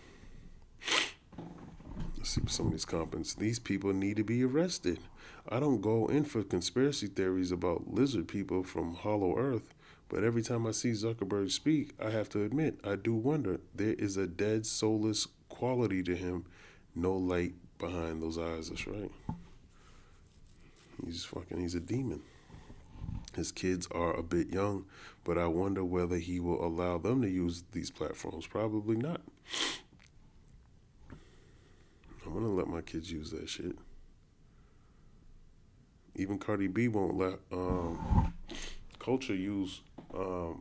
let's see some of these comments. These people need to be arrested. I don't go in for conspiracy theories about lizard people from Hollow Earth, but every time I see Zuckerberg speak, I have to admit, I do wonder. There is a dead, soulless quality to him. No light behind those eyes. That's right. He's a demon. His kids are a bit young, but I wonder whether he will allow them to use these platforms. Probably not. I'm going to let my kids use that shit. Even Cardi B won't let Culture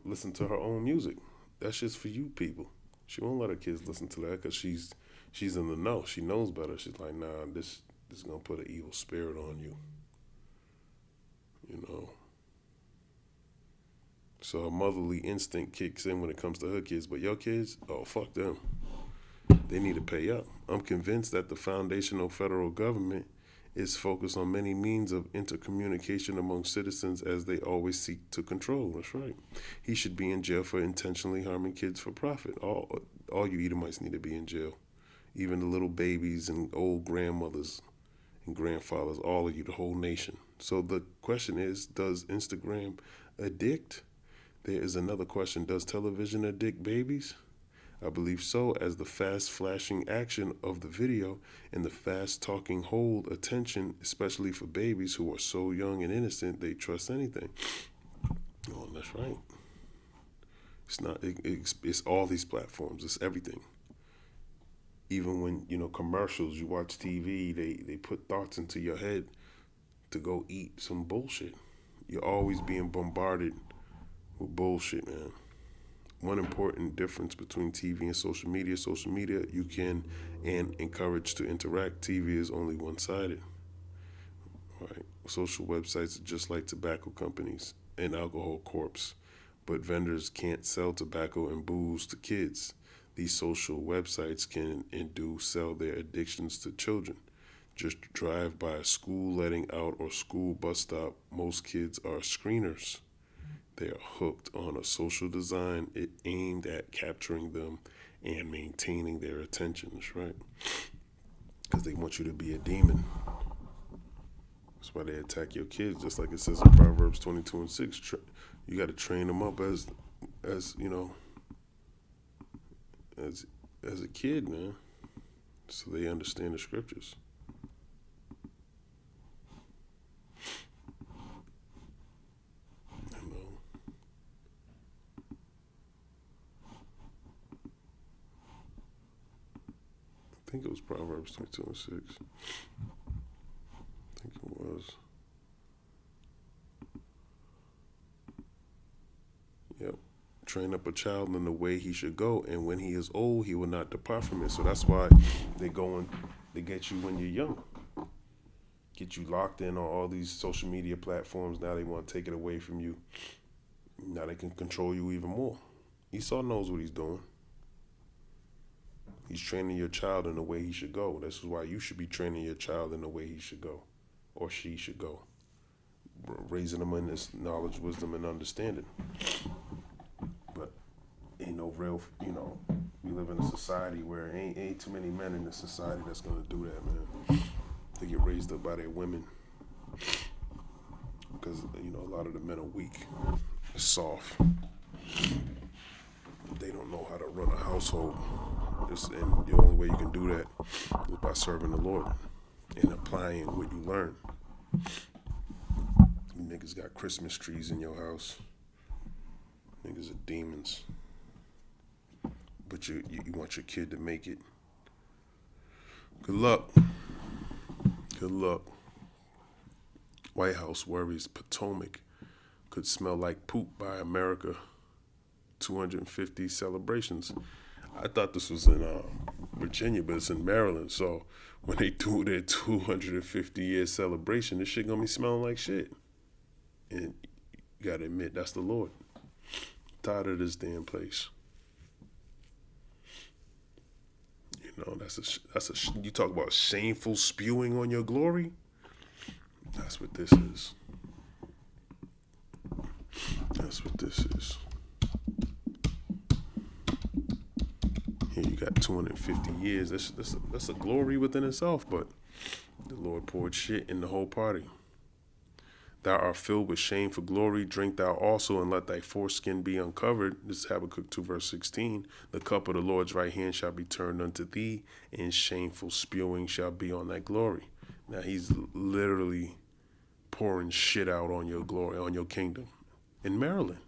listen to her own music. That's just for you people. She won't let her kids listen to that because she's in the know. She knows better. She's like, nah, this is going to put an evil spirit on you. So her motherly instinct kicks in when it comes to her kids. But your kids, oh, fuck them. They need to pay up. I'm convinced that the foundational federal government is focused on many means of intercommunication among citizens as they always seek to control. That's right. He should be in jail for intentionally harming kids for profit. All you Edomites need to be in jail. Even the little babies and old grandmothers and grandfathers, all of you, the whole nation. So the question is, does Instagram addict? There is another question. Does television addict babies? I believe so, as the fast flashing action of the video and the fast talking hold attention, especially for babies who are so young and innocent they trust anything. Oh, that's right. It's not. It's all these platforms. It's everything. Even when commercials, you watch TV, they put thoughts into your head to go eat some bullshit. You're always being bombarded with bullshit, man. One important difference between TV and social media. Social media, you can and encourage to interact. TV is only one-sided. Right? Social websites are just like tobacco companies and alcohol corps, but vendors can't sell tobacco and booze to kids. These social websites can and do sell their addictions to children. Just drive by a school letting out or school bus stop, most kids are screeners. They are hooked on a social design aimed at capturing them and maintaining their attention, right? Because they want you to be a demon. That's why they attack your kids, just like it says in Proverbs 22:6. You got to train them up as you know, as a kid, man, so they understand the scriptures. You know. I think it was Proverbs 22:6. I think it was. Yep. Train up a child in the way he should go, and when he is old, he will not depart from it. So that's why they get you when you're young. Get you locked in on all these social media platforms. Now they want to take it away from you. Now they can control you even more. Esau knows what he's doing. He's training your child in the way he should go. This is why you should be training your child in the way he should go, or she should go. Raising them in this knowledge, wisdom, and understanding. But ain't no real, we live in a society where ain't too many men in this society that's gonna do that, man. They get raised up by their women. Because, a lot of the men are weak, soft. They don't know how to run a household. And the only way you can do that is by serving the Lord and applying what you learn. You niggas got Christmas trees in your house. Niggas are demons. But you want your kid to make it. Good luck. Good luck. White House worries Potomac could smell like poop by America. 250 celebrations. I thought this was in Virginia, but it's in Maryland. So when they do their 250-year celebration, this shit gonna be smelling like shit. And you gotta admit, that's the Lord. Tired of this damn place. You talk about shameful spewing on your glory. That's what this is. That's what this is. Here you got 250 years. That's a glory within itself, but the Lord poured shit in the whole party. Thou art filled with shame for glory. Drink thou also, and let thy foreskin be uncovered. This is Habakkuk 2, verse 16. The cup of the Lord's right hand shall be turned unto thee, and shameful spewing shall be on thy glory. Now he's literally pouring shit out on your glory, on your kingdom. In Maryland.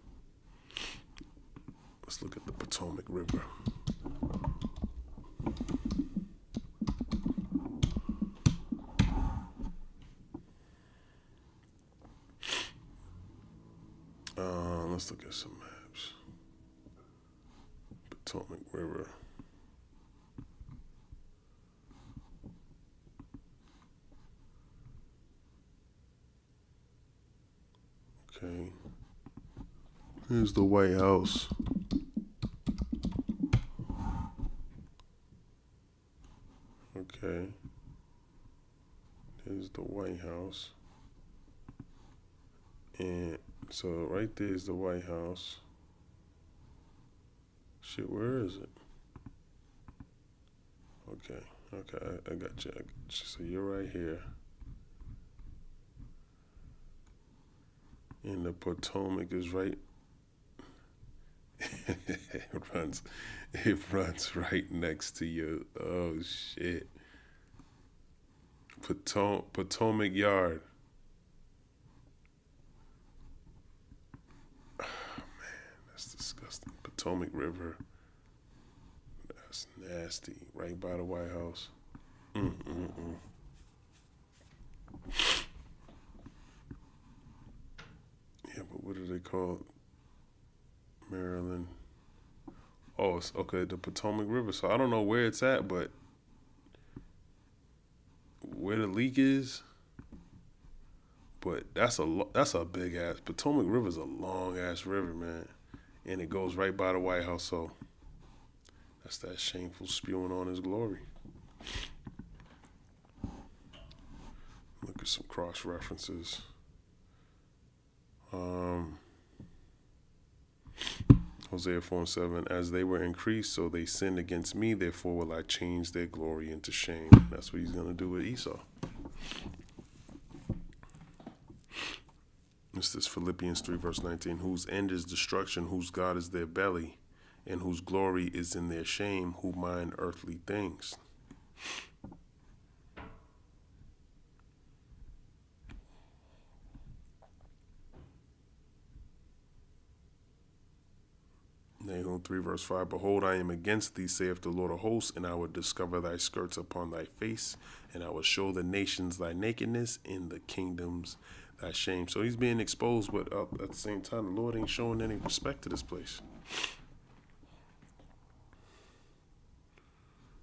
Let's look at the Potomac River. Let's look at some maps. Potomac River. Okay. Here's the White House. Okay. Here's the White House. And so right there is the White House. Shit, where is it? Okay, I got you. So you're right here. And the Potomac is right. It runs right next to you. Oh shit. Potomac Yard. Oh man, that's disgusting. Potomac River. That's nasty. Right by the White House. Yeah, but what do they call it? Maryland. Oh, it's okay, the Potomac River. So I don't know where it's at, but where the leak is. But that's a big ass. Potomac River's a long ass river, man, and it goes right by the White House. So that's that shameful spewing on his glory. Look at some cross references. Hosea 4:7, as they were increased, so they sinned against me, therefore will I change their glory into shame. That's what he's going to do with Esau. This is Philippians 3, verse 19. Whose end is destruction, whose God is their belly, and whose glory is in their shame, who mind earthly things. Nahum 3, verse 5. Behold, I am against thee, saith the Lord of hosts, and I will discover thy skirts upon thy face, and I will show the nations thy nakedness, and the kingdoms thy shame. So he's being exposed, but at the same time, the Lord ain't showing any respect to this place.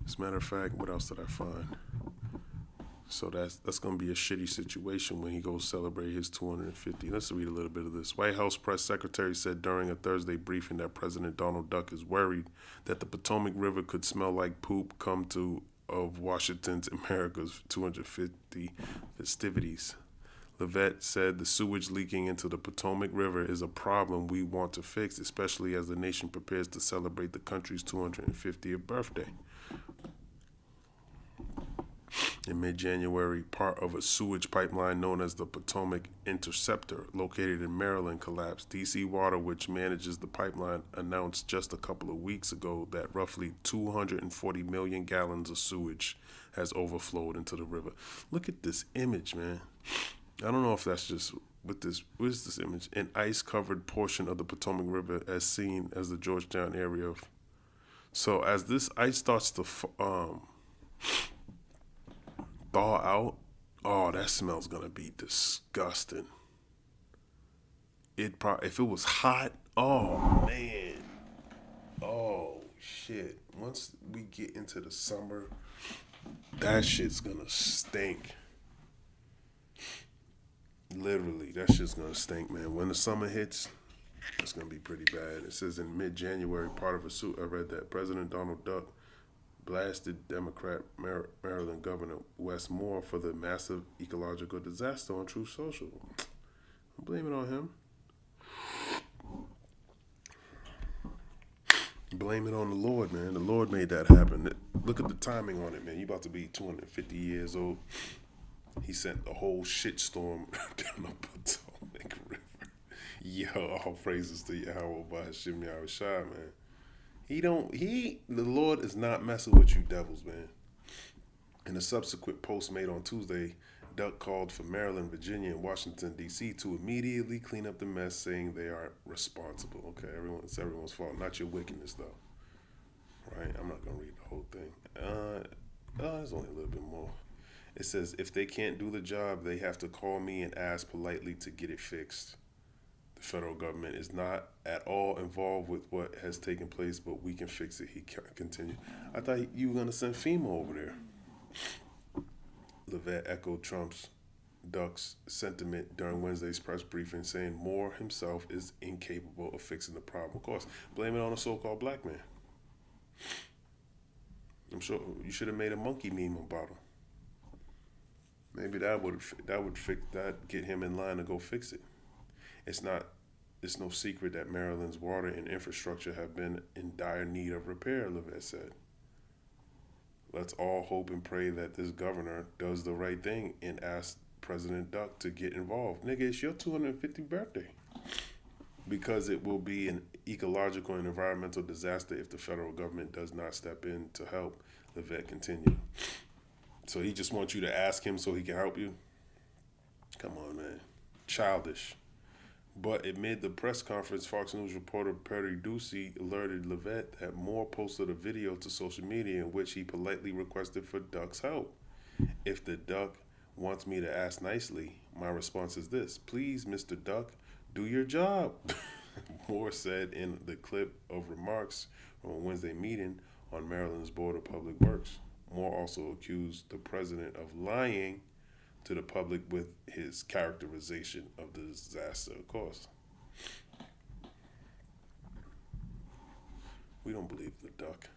As a matter of fact, what else did I find? So that's going to be a shitty situation when he goes celebrate his 250. Let's read a little bit of this. White House press secretary said during a Thursday briefing that President Donald Duck is worried that the Potomac River could smell like poop come to of Washington's America's 250 festivities. Levitt said the sewage leaking into the Potomac River is a problem we want to fix, especially as the nation prepares to celebrate the country's 250th birthday. In mid-January, part of a sewage pipeline known as the Potomac Interceptor, located in Maryland, collapsed. D.C. Water, which manages the pipeline, announced just a couple of weeks ago that roughly 240 million gallons of sewage has overflowed into the river. Look at this image, man. I don't know if that's just with this. What is this image? An ice-covered portion of the Potomac River, as seen as the Georgetown area of. So as this ice starts to thaw out, oh, that smell's gonna be disgusting. If it was hot, oh man, oh shit. Once we get into the summer, that shit's gonna stink. Literally, that shit's gonna stink, man. When the summer hits, it's gonna be pretty bad. It says in mid-January, part of a suit, I read that President Donald Duck blasted Democrat Maryland Governor Wes Moore for the massive ecological disaster on Truth Social. I'm blaming it on him. Blame it on the Lord, man. The Lord made that happen. Look at the timing on it, man. You about to be 250 years old. He sent a whole shitstorm down the Potomac River. Yo, all praises to Yahweh by Hashem Yahweh Shai, man. The Lord is not messing with you devils, man. In a subsequent post made on Tuesday, Duck called for Maryland, Virginia, and Washington, D.C. to immediately clean up the mess, saying they are responsible. Okay, it's everyone's fault, not your wickedness, though. Right? I'm not going to read the whole thing. There's only a little bit more. It says, if they can't do the job, they have to call me and ask politely to get it fixed. The federal government is not at all involved with what has taken place, but we can fix it, he continued. I thought you were going to send FEMA over there. Levitt echoed Duck's sentiment during Wednesday's press briefing, saying Moore himself is incapable of fixing the problem. Of course, blame it on a so-called black man. I'm sure you should have made a monkey meme about him. Maybe that would fix that, get him in line to go fix it. It's no secret that Maryland's water and infrastructure have been in dire need of repair, Levitt said. Let's all hope and pray that this governor does the right thing and ask President Duck to get involved. Nigga, it's your 250th birthday. Because it will be an ecological and environmental disaster if the federal government does not step in to help, Levitt continued. So he just wants you to ask him so he can help you? Come on, man. Childish. But amid the press conference, Fox News reporter Perry Ducey alerted Levitt that Moore posted a video to social media in which he politely requested for Duck's help. If the Duck wants me to ask nicely, my response is this: please, Mr. Duck, do your job, Moore said in the clip of remarks from a Wednesday meeting on Maryland's Board of Public Works. Moore also accused the president of lying to the public with his characterization of the disaster, of course. We don't believe the Duck.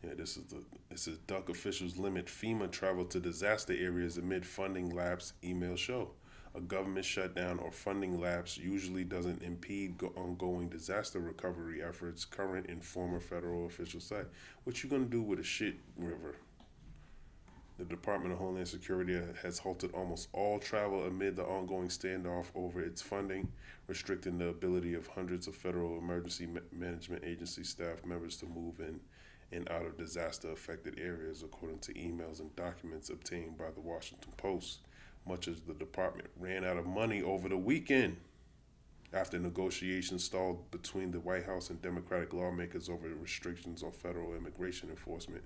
Yeah, this is Duck officials limit FEMA travel to disaster areas amid funding lapse, email show. A government shutdown or funding lapse usually doesn't impede ongoing disaster recovery efforts, current and former federal officials say. What you gonna do with a shit river? The Department of Homeland Security has halted almost all travel amid the ongoing standoff over its funding, restricting the ability of hundreds of federal emergency management agency staff members to move in and out of disaster affected areas, according to emails and documents obtained by the Washington Post. Much as the department ran out of money over the weekend after negotiations stalled between the White House and Democratic lawmakers over restrictions on federal immigration enforcement.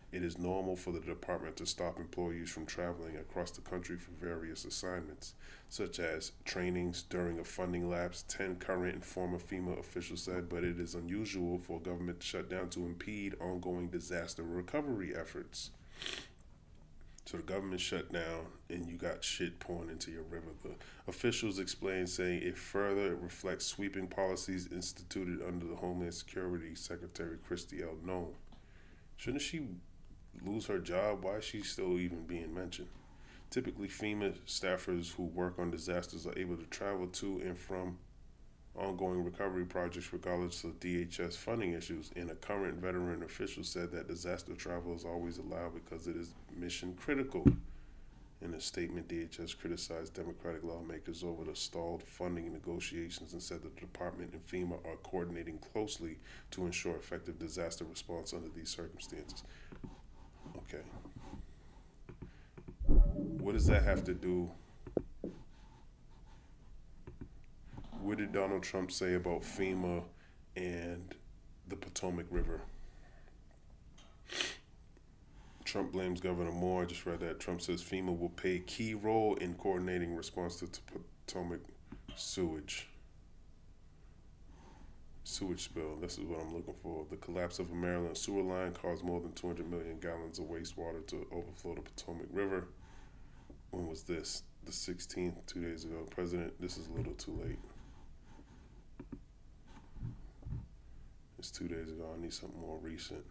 It is normal for the department to stop employees from traveling across the country for various assignments, such as trainings during a funding lapse, 10 current and former FEMA officials said, but it is unusual for a government shutdown to impede ongoing disaster recovery efforts. So the government shut down and you got shit pouring into your river. The officials explained, saying it further reflects sweeping policies instituted under the Homeland Security Secretary Christy L. Nome. Shouldn't she lose her job? Why is she still even being mentioned? Typically, FEMA staffers who work on disasters are able to travel to and from ongoing recovery projects regardless of DHS funding issues, and a current veteran official said that disaster travel is always allowed because it is mission critical. In a statement, DHS criticized Democratic lawmakers over the stalled funding negotiations and said the department and FEMA are coordinating closely to ensure effective disaster response under these circumstances. Okay. What does that have to do? What did Donald Trump say about FEMA and the Potomac River? Trump blames Governor Moore. I just read that. Trump says FEMA will play a key role in coordinating response to Potomac sewage spill. This is what I'm looking for. The collapse of a Maryland sewer line caused more than 200 million gallons of wastewater to overflow the Potomac River. When was this? The 16th, 2 days ago. President, this is a little too late. It's 2 days ago. I need something more recent.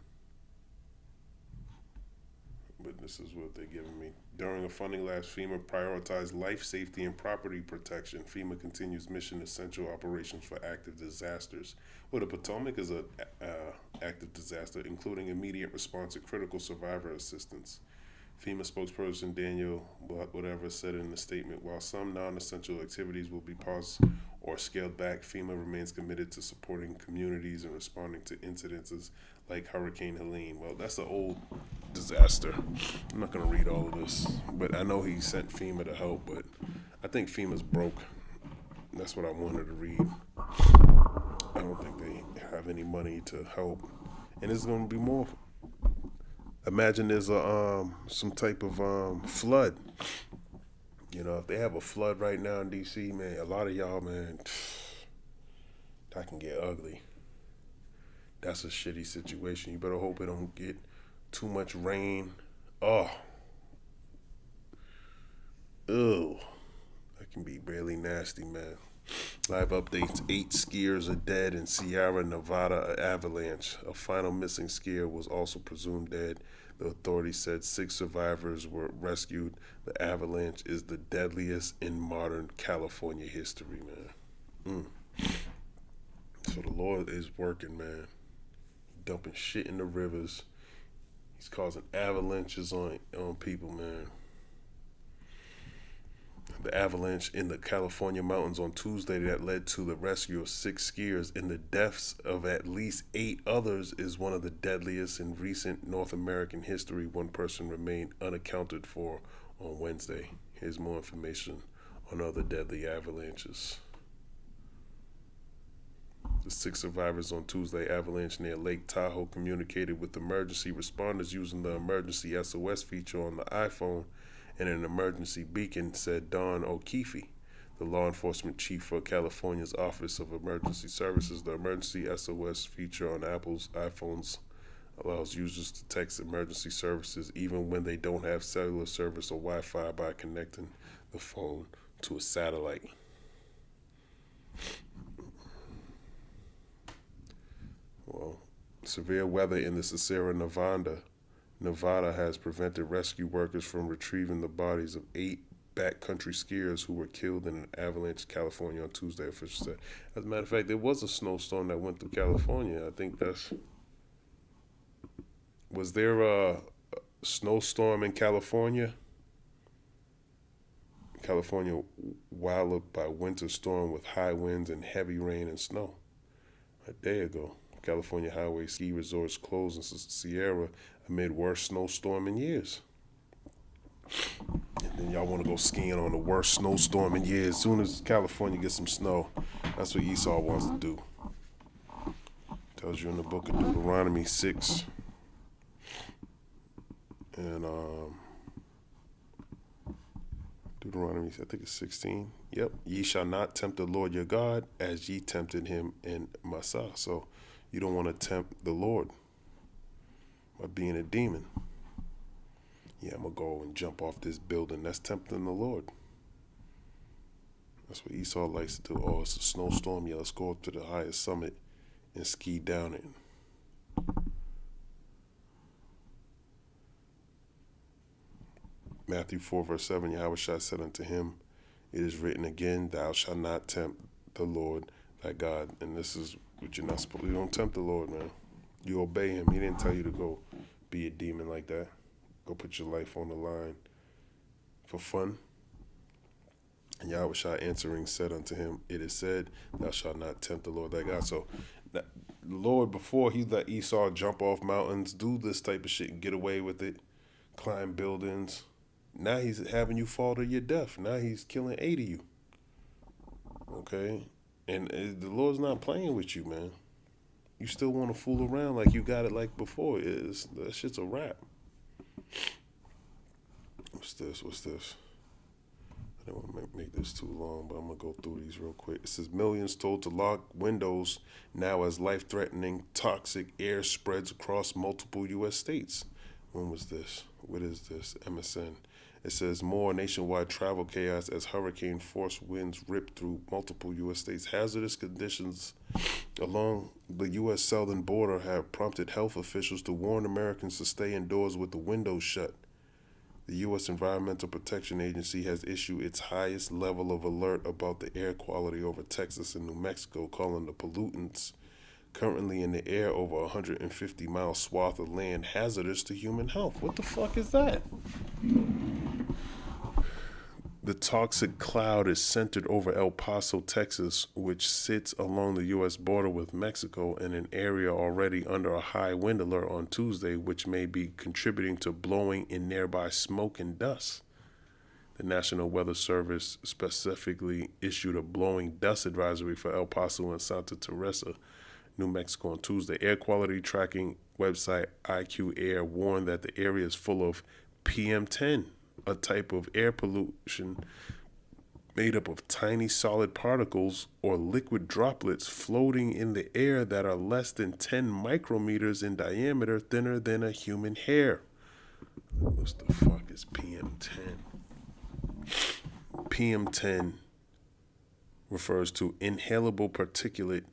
But this is what they're giving me. During a funding lapse, FEMA prioritized life safety and property protection. FEMA continues mission essential operations for active disasters. Well, the Potomac is an active disaster, including immediate response and critical survivor assistance. FEMA spokesperson Daniel whatever said in the statement, while some non-essential activities will be paused or scaled back, FEMA remains committed to supporting communities and responding to incidences like Hurricane Helene. Well, that's an old disaster. I'm not going to read all of this, but I know he sent FEMA to help, but I think FEMA's broke. That's what I wanted to read. I don't think they have any money to help. And there's going to be more. Imagine there's some type of flood. You know, if they have a flood right now in D.C., man, a lot of y'all, man, that can get ugly. That's a shitty situation. You better hope it don't get too much rain. Oh. Ew. That can be really nasty, man. Live updates. 8 skiers are dead in Sierra Nevada avalanche. A final missing skier was also presumed dead. The authorities said 6 survivors were rescued. The avalanche is the deadliest in modern California history, man. So the Lord is working, man. Dumping shit in the rivers. He's causing avalanches on people, man. The avalanche in the California mountains on Tuesday that led to the rescue of 6 skiers and the deaths of at least 8 others is one of the deadliest in recent North American history. 1 person remained unaccounted for on Wednesday. Here's more information on other deadly avalanches. The 6 survivors on Tuesday avalanche near Lake Tahoe communicated with emergency responders using the emergency SOS feature on the iPhone and an emergency beacon, said Don O'Keefe, the law enforcement chief for California's Office of Emergency Services. The emergency SOS feature on Apple's iPhones allows users to text emergency services even when they don't have cellular service or Wi-Fi by connecting the phone to a satellite. Well, severe weather in the Sierra Nevada has prevented rescue workers from retrieving the bodies of 8 backcountry skiers who were killed in an avalanche in California on Tuesday, officials said. As a matter of fact, there was a snowstorm that went through California. I think was there snowstorm in California. California walloped by winter storm with high winds and heavy rain and snow. A day ago, California highway ski resorts closed in Sierra amid worst snowstorm in years. And then y'all want to go skiing on the worst snowstorm in years. As soon as California gets some snow, that's what Esau wants to do. Tells you in the book of Deuteronomy 6 and Deuteronomy, I think it's 16. Yep. Ye shall not tempt the Lord your God as ye tempted him in Massah. So you don't want to tempt the Lord by being a demon. Yeah, I'm going to go and jump off this building. That's tempting the Lord. That's what Esau likes to do. Oh, it's a snowstorm. Yeah, let's go up to the highest summit and ski down it. Matthew 4 verse 7, Yahushua said unto him, it is written again, thou shalt not tempt the Lord thy God. And this is what you're not supposed to do. You don't tempt the Lord, man. You obey him. He didn't tell you to go be a demon like that. Go put your life on the line for fun. And Yahushua answering said unto him, it is said, thou shalt not tempt the Lord thy God. So the Lord, before he let Esau jump off mountains, do this type of shit and get away with it, climb buildings, now he's having you fall to your death. Now he's killing 8 of you. Okay? And the Lord's not playing with you, man. You still want to fool around like you got it like before. That shit's a wrap. What's this? I don't want to make this too long, but I'm going to go through these real quick. It says, millions told to lock windows now as life-threatening toxic air spreads across multiple U.S. states. When was this? What is this? MSN. It says more nationwide travel chaos as hurricane force winds rip through multiple U.S. states. Hazardous conditions along the U.S. southern border have prompted health officials to warn Americans to stay indoors with the windows shut. The U.S. Environmental Protection Agency has issued its highest level of alert about the air quality over Texas and New Mexico, calling the pollutants currently in the air over a 150-mile swath of land hazardous to human health. What the fuck is that? The toxic cloud is centered over El Paso, Texas, which sits along the U.S. border with Mexico in an area already under a high wind alert on Tuesday, which may be contributing to blowing in nearby smoke and dust. The National Weather Service specifically issued a blowing dust advisory for El Paso and Santa Teresa, New Mexico on Tuesday. Air quality tracking website IQ Air warned that the area is full of PM10, a type of air pollution made up of tiny solid particles or liquid droplets floating in the air that are less than 10 micrometers in diameter, thinner than a human hair. What the fuck is PM10? PM10 refers to inhalable particulate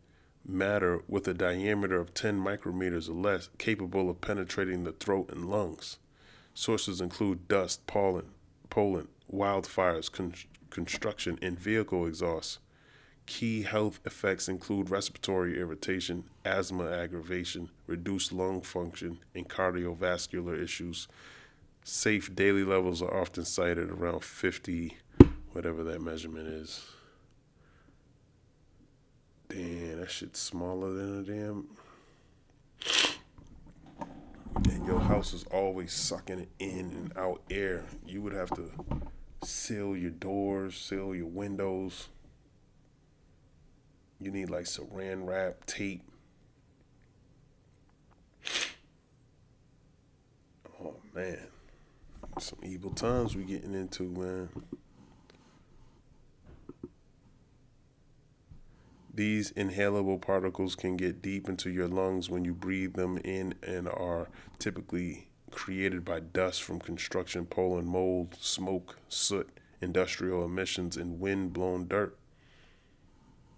matter with a diameter of 10 micrometers or less, capable of penetrating the throat and lungs. Sources include dust, pollen, wildfires, construction, and vehicle exhaust. Key health effects include respiratory irritation, asthma aggravation, reduced lung function, and cardiovascular issues. Safe daily levels are often cited around 50, whatever that measurement is. Damn, that shit's smaller than a damn... And your house is always sucking in and out air. You would have to seal your doors, seal your windows. You need like saran wrap, tape. Oh man, some evil times we getting into, man. These inhalable particles can get deep into your lungs when you breathe them in and are typically created by dust from construction, pollen, mold, smoke, soot, industrial emissions, and wind-blown dirt.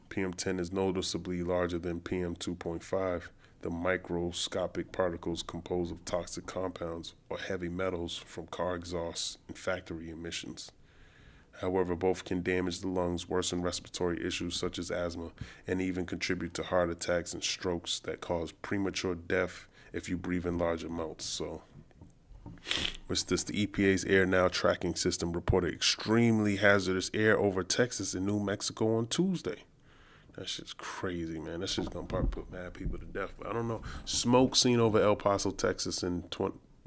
PM10 is noticeably larger than PM2.5, the microscopic particles composed of toxic compounds or heavy metals from car exhausts and factory emissions. However, both can damage the lungs, worsen respiratory issues such as asthma, and even contribute to heart attacks and strokes that cause premature death if you breathe in large amounts. So What's this? The EPA's Air Now tracking system reported extremely hazardous air over Texas and New Mexico on Tuesday. That shit's crazy, man. That shit's gonna probably put mad people to death. But I don't know. Smoke seen over El Paso, Texas in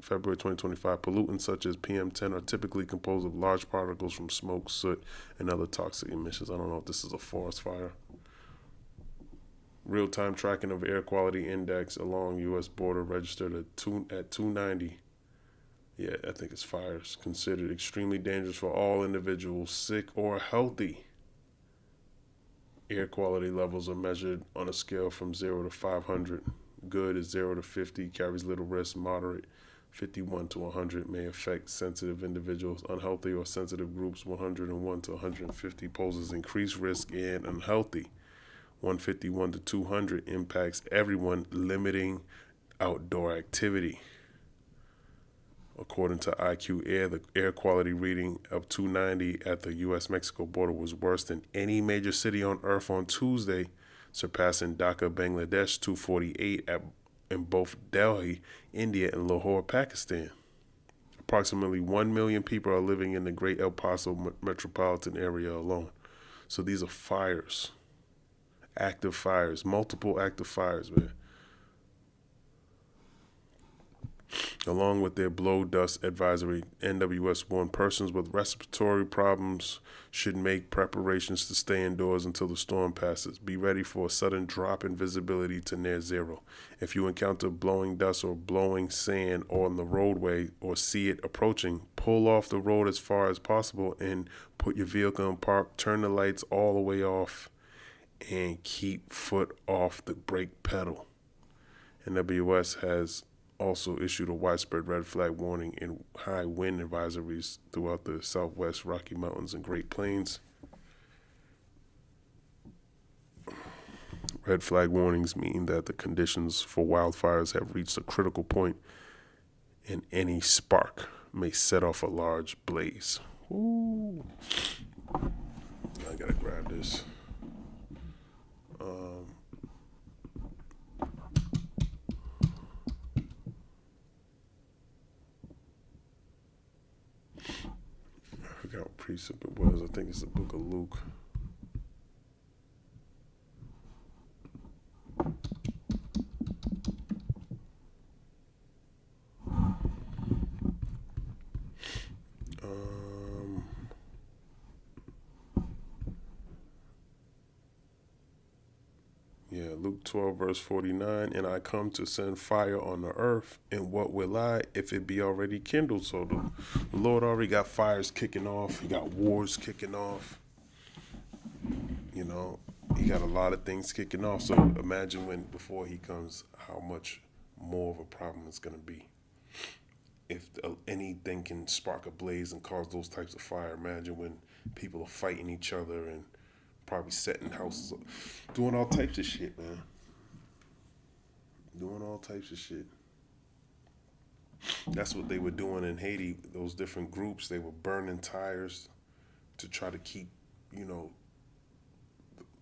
February 2025. Pollutants such as PM10 are typically composed of large particles from smoke, soot, and other toxic emissions. I don't know if this is a forest fire. Real-time tracking of air quality index along U.S. border registered at 290. Yeah, I think it's fires. Considered extremely dangerous for all individuals, sick or healthy. Air quality levels are measured on a scale from 0 to 500. Good is 0 to 50, carries little risk. Moderate, 51 to 100, may affect sensitive individuals. Unhealthy or sensitive groups, 101 to 150, poses increased risk. And unhealthy, 151 to 200, impacts everyone, limiting outdoor activity. According to IQ Air, the air quality reading of 290 at the U.S.-Mexico border was worse than any major city on Earth on Tuesday, surpassing Dhaka, Bangladesh, 248 in both Delhi, India, and Lahore, Pakistan. Approximately 1 million people are living in the Great El Paso metropolitan area alone. So these are fires, active fires, multiple active fires, man. Along with their blow dust advisory, NWS warned persons with respiratory problems should make preparations to stay indoors until the storm passes. Be ready for a sudden drop in visibility to near zero. If you encounter blowing dust or blowing sand on the roadway or see it approaching, pull off the road as far as possible and put your vehicle in park. Turn the lights all the way off and keep foot off the brake pedal. NWS has also issued a widespread red flag warning and high wind advisories throughout the Southwest Rocky Mountains and Great Plains. Red flag warnings mean that the conditions for wildfires have reached a critical point and any spark may set off a large blaze. Ooh. I gotta grab this. I forgot what precept it was. I think it's the book of Luke. Luke 12, verse 49, and I come to send fire on the earth, and what will I if it be already kindled? So the Lord already got fires kicking off. He got wars kicking off. You know, he got a lot of things kicking off. So imagine before he comes, how much more of a problem it's going to be. If anything can spark a blaze and cause those types of fire, imagine when people are fighting each other and probably setting houses up, doing all types of shit, man. Doing all types of shit. That's what they were doing in Haiti. Those different groups, they were burning tires to try to keep,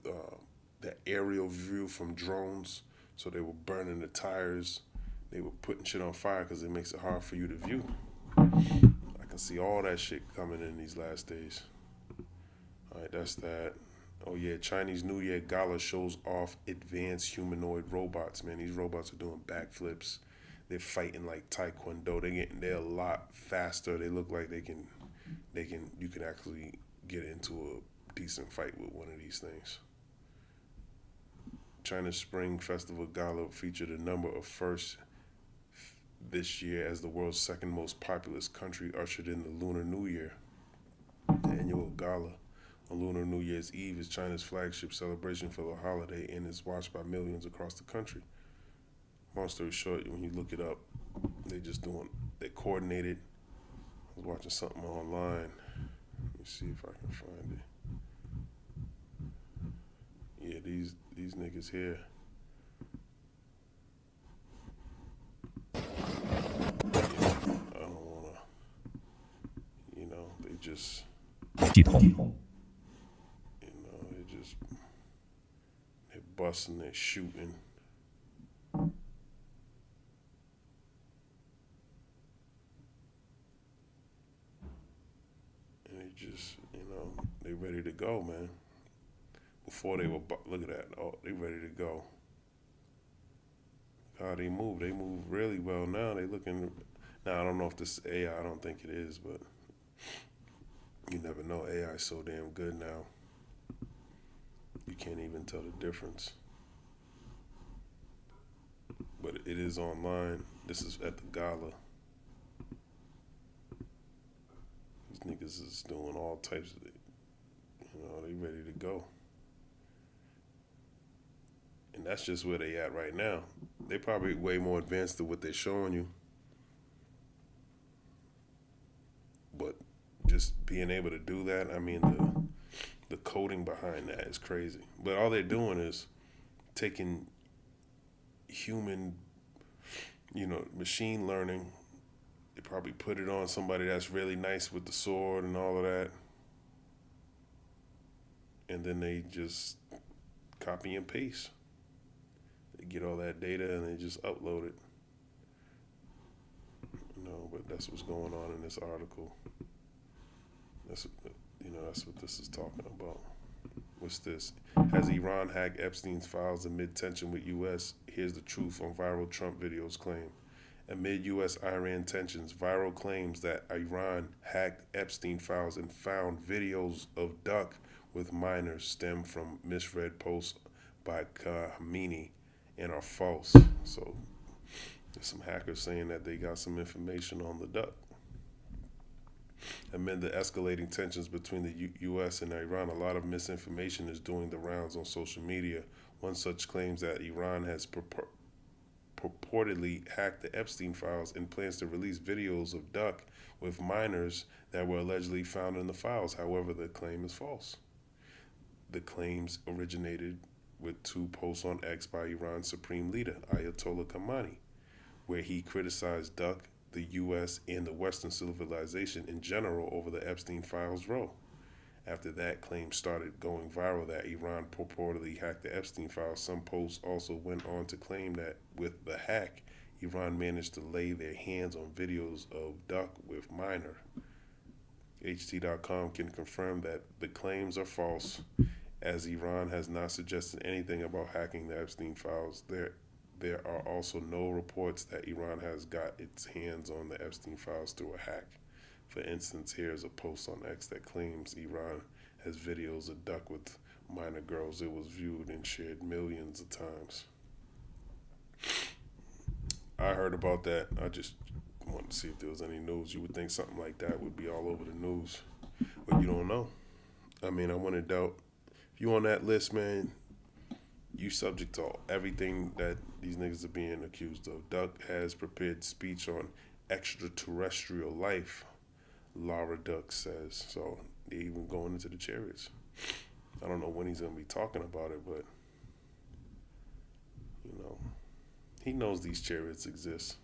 the aerial view from drones. So they were burning the tires. They were putting shit on fire because it makes it hard for you to view. I can see all that shit coming in these last days. All right, that's that. Oh yeah, Chinese New Year gala shows off advanced humanoid robots. Man, these robots are doing backflips. They're fighting like Taekwondo. They're a lot faster. They look like you can actually get into a decent fight with one of these things. China's Spring Festival Gala featured a number of firsts this year as the world's second most populous country ushered in the Lunar New Year. The annual gala on Lunar New Year's Eve is China's flagship celebration for the holiday and is watched by millions across the country. Long story short, when you look it up, they're coordinated. I was watching something online. Let me see if I can find it. Yeah, these niggas here. I don't wanna, they just, they're busting, they're shooting. just, they ready to go, man. Before they were, look at that. Oh, they ready to go. How they move. They move really well now. They looking. Now I don't know if this is AI. I don't think it is, but you never know. AI is so damn good now. You can't even tell the difference. But it is online. This is at the gala. These niggas is doing all types of, they ready to go. And that's just where they at right now. They probably way more advanced than what they're showing you. But just being able to do that, I mean, the coding behind that is crazy. But all they're doing is taking human, machine learning. They probably put it on somebody that's really nice with the sword and all of that. And then they just copy and paste. They get all that data and they just upload it. But that's what's going on in this article. That's what this is talking about. What's this? Has Iran hacked Epstein's files amid tension with U.S.? Here's the truth on viral Trump videos claim. Amid U.S.-Iran tensions, viral claims that Iran hacked Epstein files and found videos of Duck with minors stem from misread posts by Khamenei and are false. So there's some hackers saying that they got some information on the Duck. Amid the escalating tensions between the U.S. and Iran, a lot of misinformation is doing the rounds on social media. One such claims that Iran has purportedly hacked the Epstein files and plans to release videos of Duck with minors that were allegedly found in the files. However, the claim is false. The claims originated with 2 posts on X by Iran's supreme leader, Ayatollah Khamenei, where he criticized Duck, the U.S., and the Western civilization in general over the Epstein files row. After that claim started going viral that Iran purportedly hacked the Epstein files, some posts also went on to claim that with the hack, Iran managed to lay their hands on videos of Duck with minor. HT.com can confirm that the claims are false, as Iran has not suggested anything about hacking the Epstein files. There are also no reports that Iran has got its hands on the Epstein files through a hack. For instance, here's a post on X that claims Iran has videos of Duck with minor girls. It was viewed and shared millions of times. I heard about that. I just wanted to see if there was any news. You would think something like that would be all over the news, but you don't know. I mean, I wouldn't doubt. If you on that list, man, you subject to everything that these niggas are being accused of. Duck has prepared speech on extraterrestrial life, Laura Duck says. So they even going into the chariots. I don't know when he's going to be talking about it, but, he knows these chariots exist.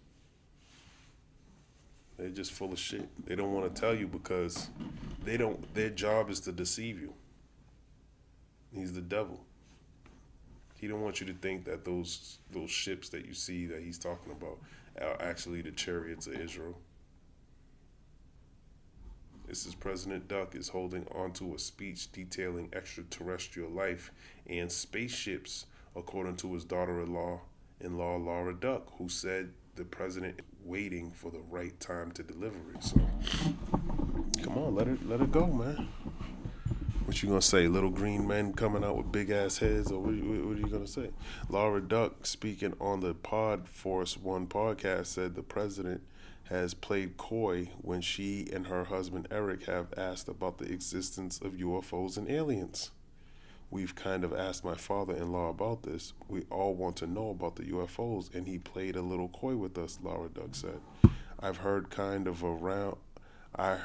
They're just full of shit. They don't want to tell you because their job is to deceive you. He's the devil. He don't want you to think that those ships that you see that he's talking about are actually the chariots of Israel. This is President Duck is holding onto a speech detailing extraterrestrial life and spaceships, according to his daughter-in-law, Laura Duck, who said the president is waiting for the right time to deliver it. So, come on, let it go, man. What you gonna say? Little green men coming out with big ass heads, or what are you gonna say? Laura Duck, speaking on the Pod Force One podcast, said the president has played coy when she and her husband Eric have asked about the existence of UFOs and aliens. We've kind of asked my father-in-law about this. We all want to know about the UFOs, and he played a little coy with us, Laura Duck said. I've heard kind of around. I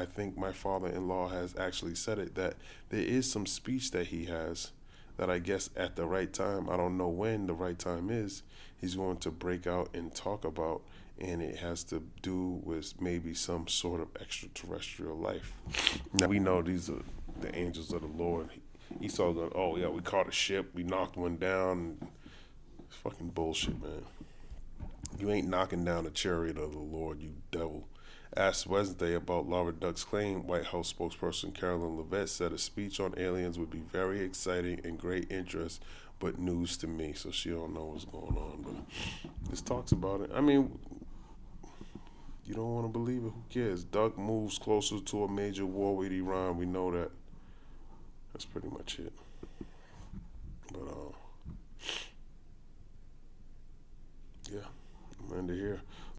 think my father-in-law has actually said it, that there is some speech that he has that I guess at the right time, I don't know when the right time is, he's going to break out and talk about, and it has to do with maybe some sort of extraterrestrial life. Now we know these are the angels of the Lord. Esau going, oh yeah, we caught a ship, we knocked one down. It's fucking bullshit, man. You ain't knocking down the chariot of the Lord, you devil. Asked Wednesday about Laura Duck's claim, White House spokesperson Carolyn Levitt said a speech on aliens would be very exciting and great interest, but news to me. So she don't know what's going on, but this talks about it. I mean, you don't want to believe it, who cares? Duck moves closer to a major war with Iran. We know that. That's pretty much it. But yeah, I'm under here.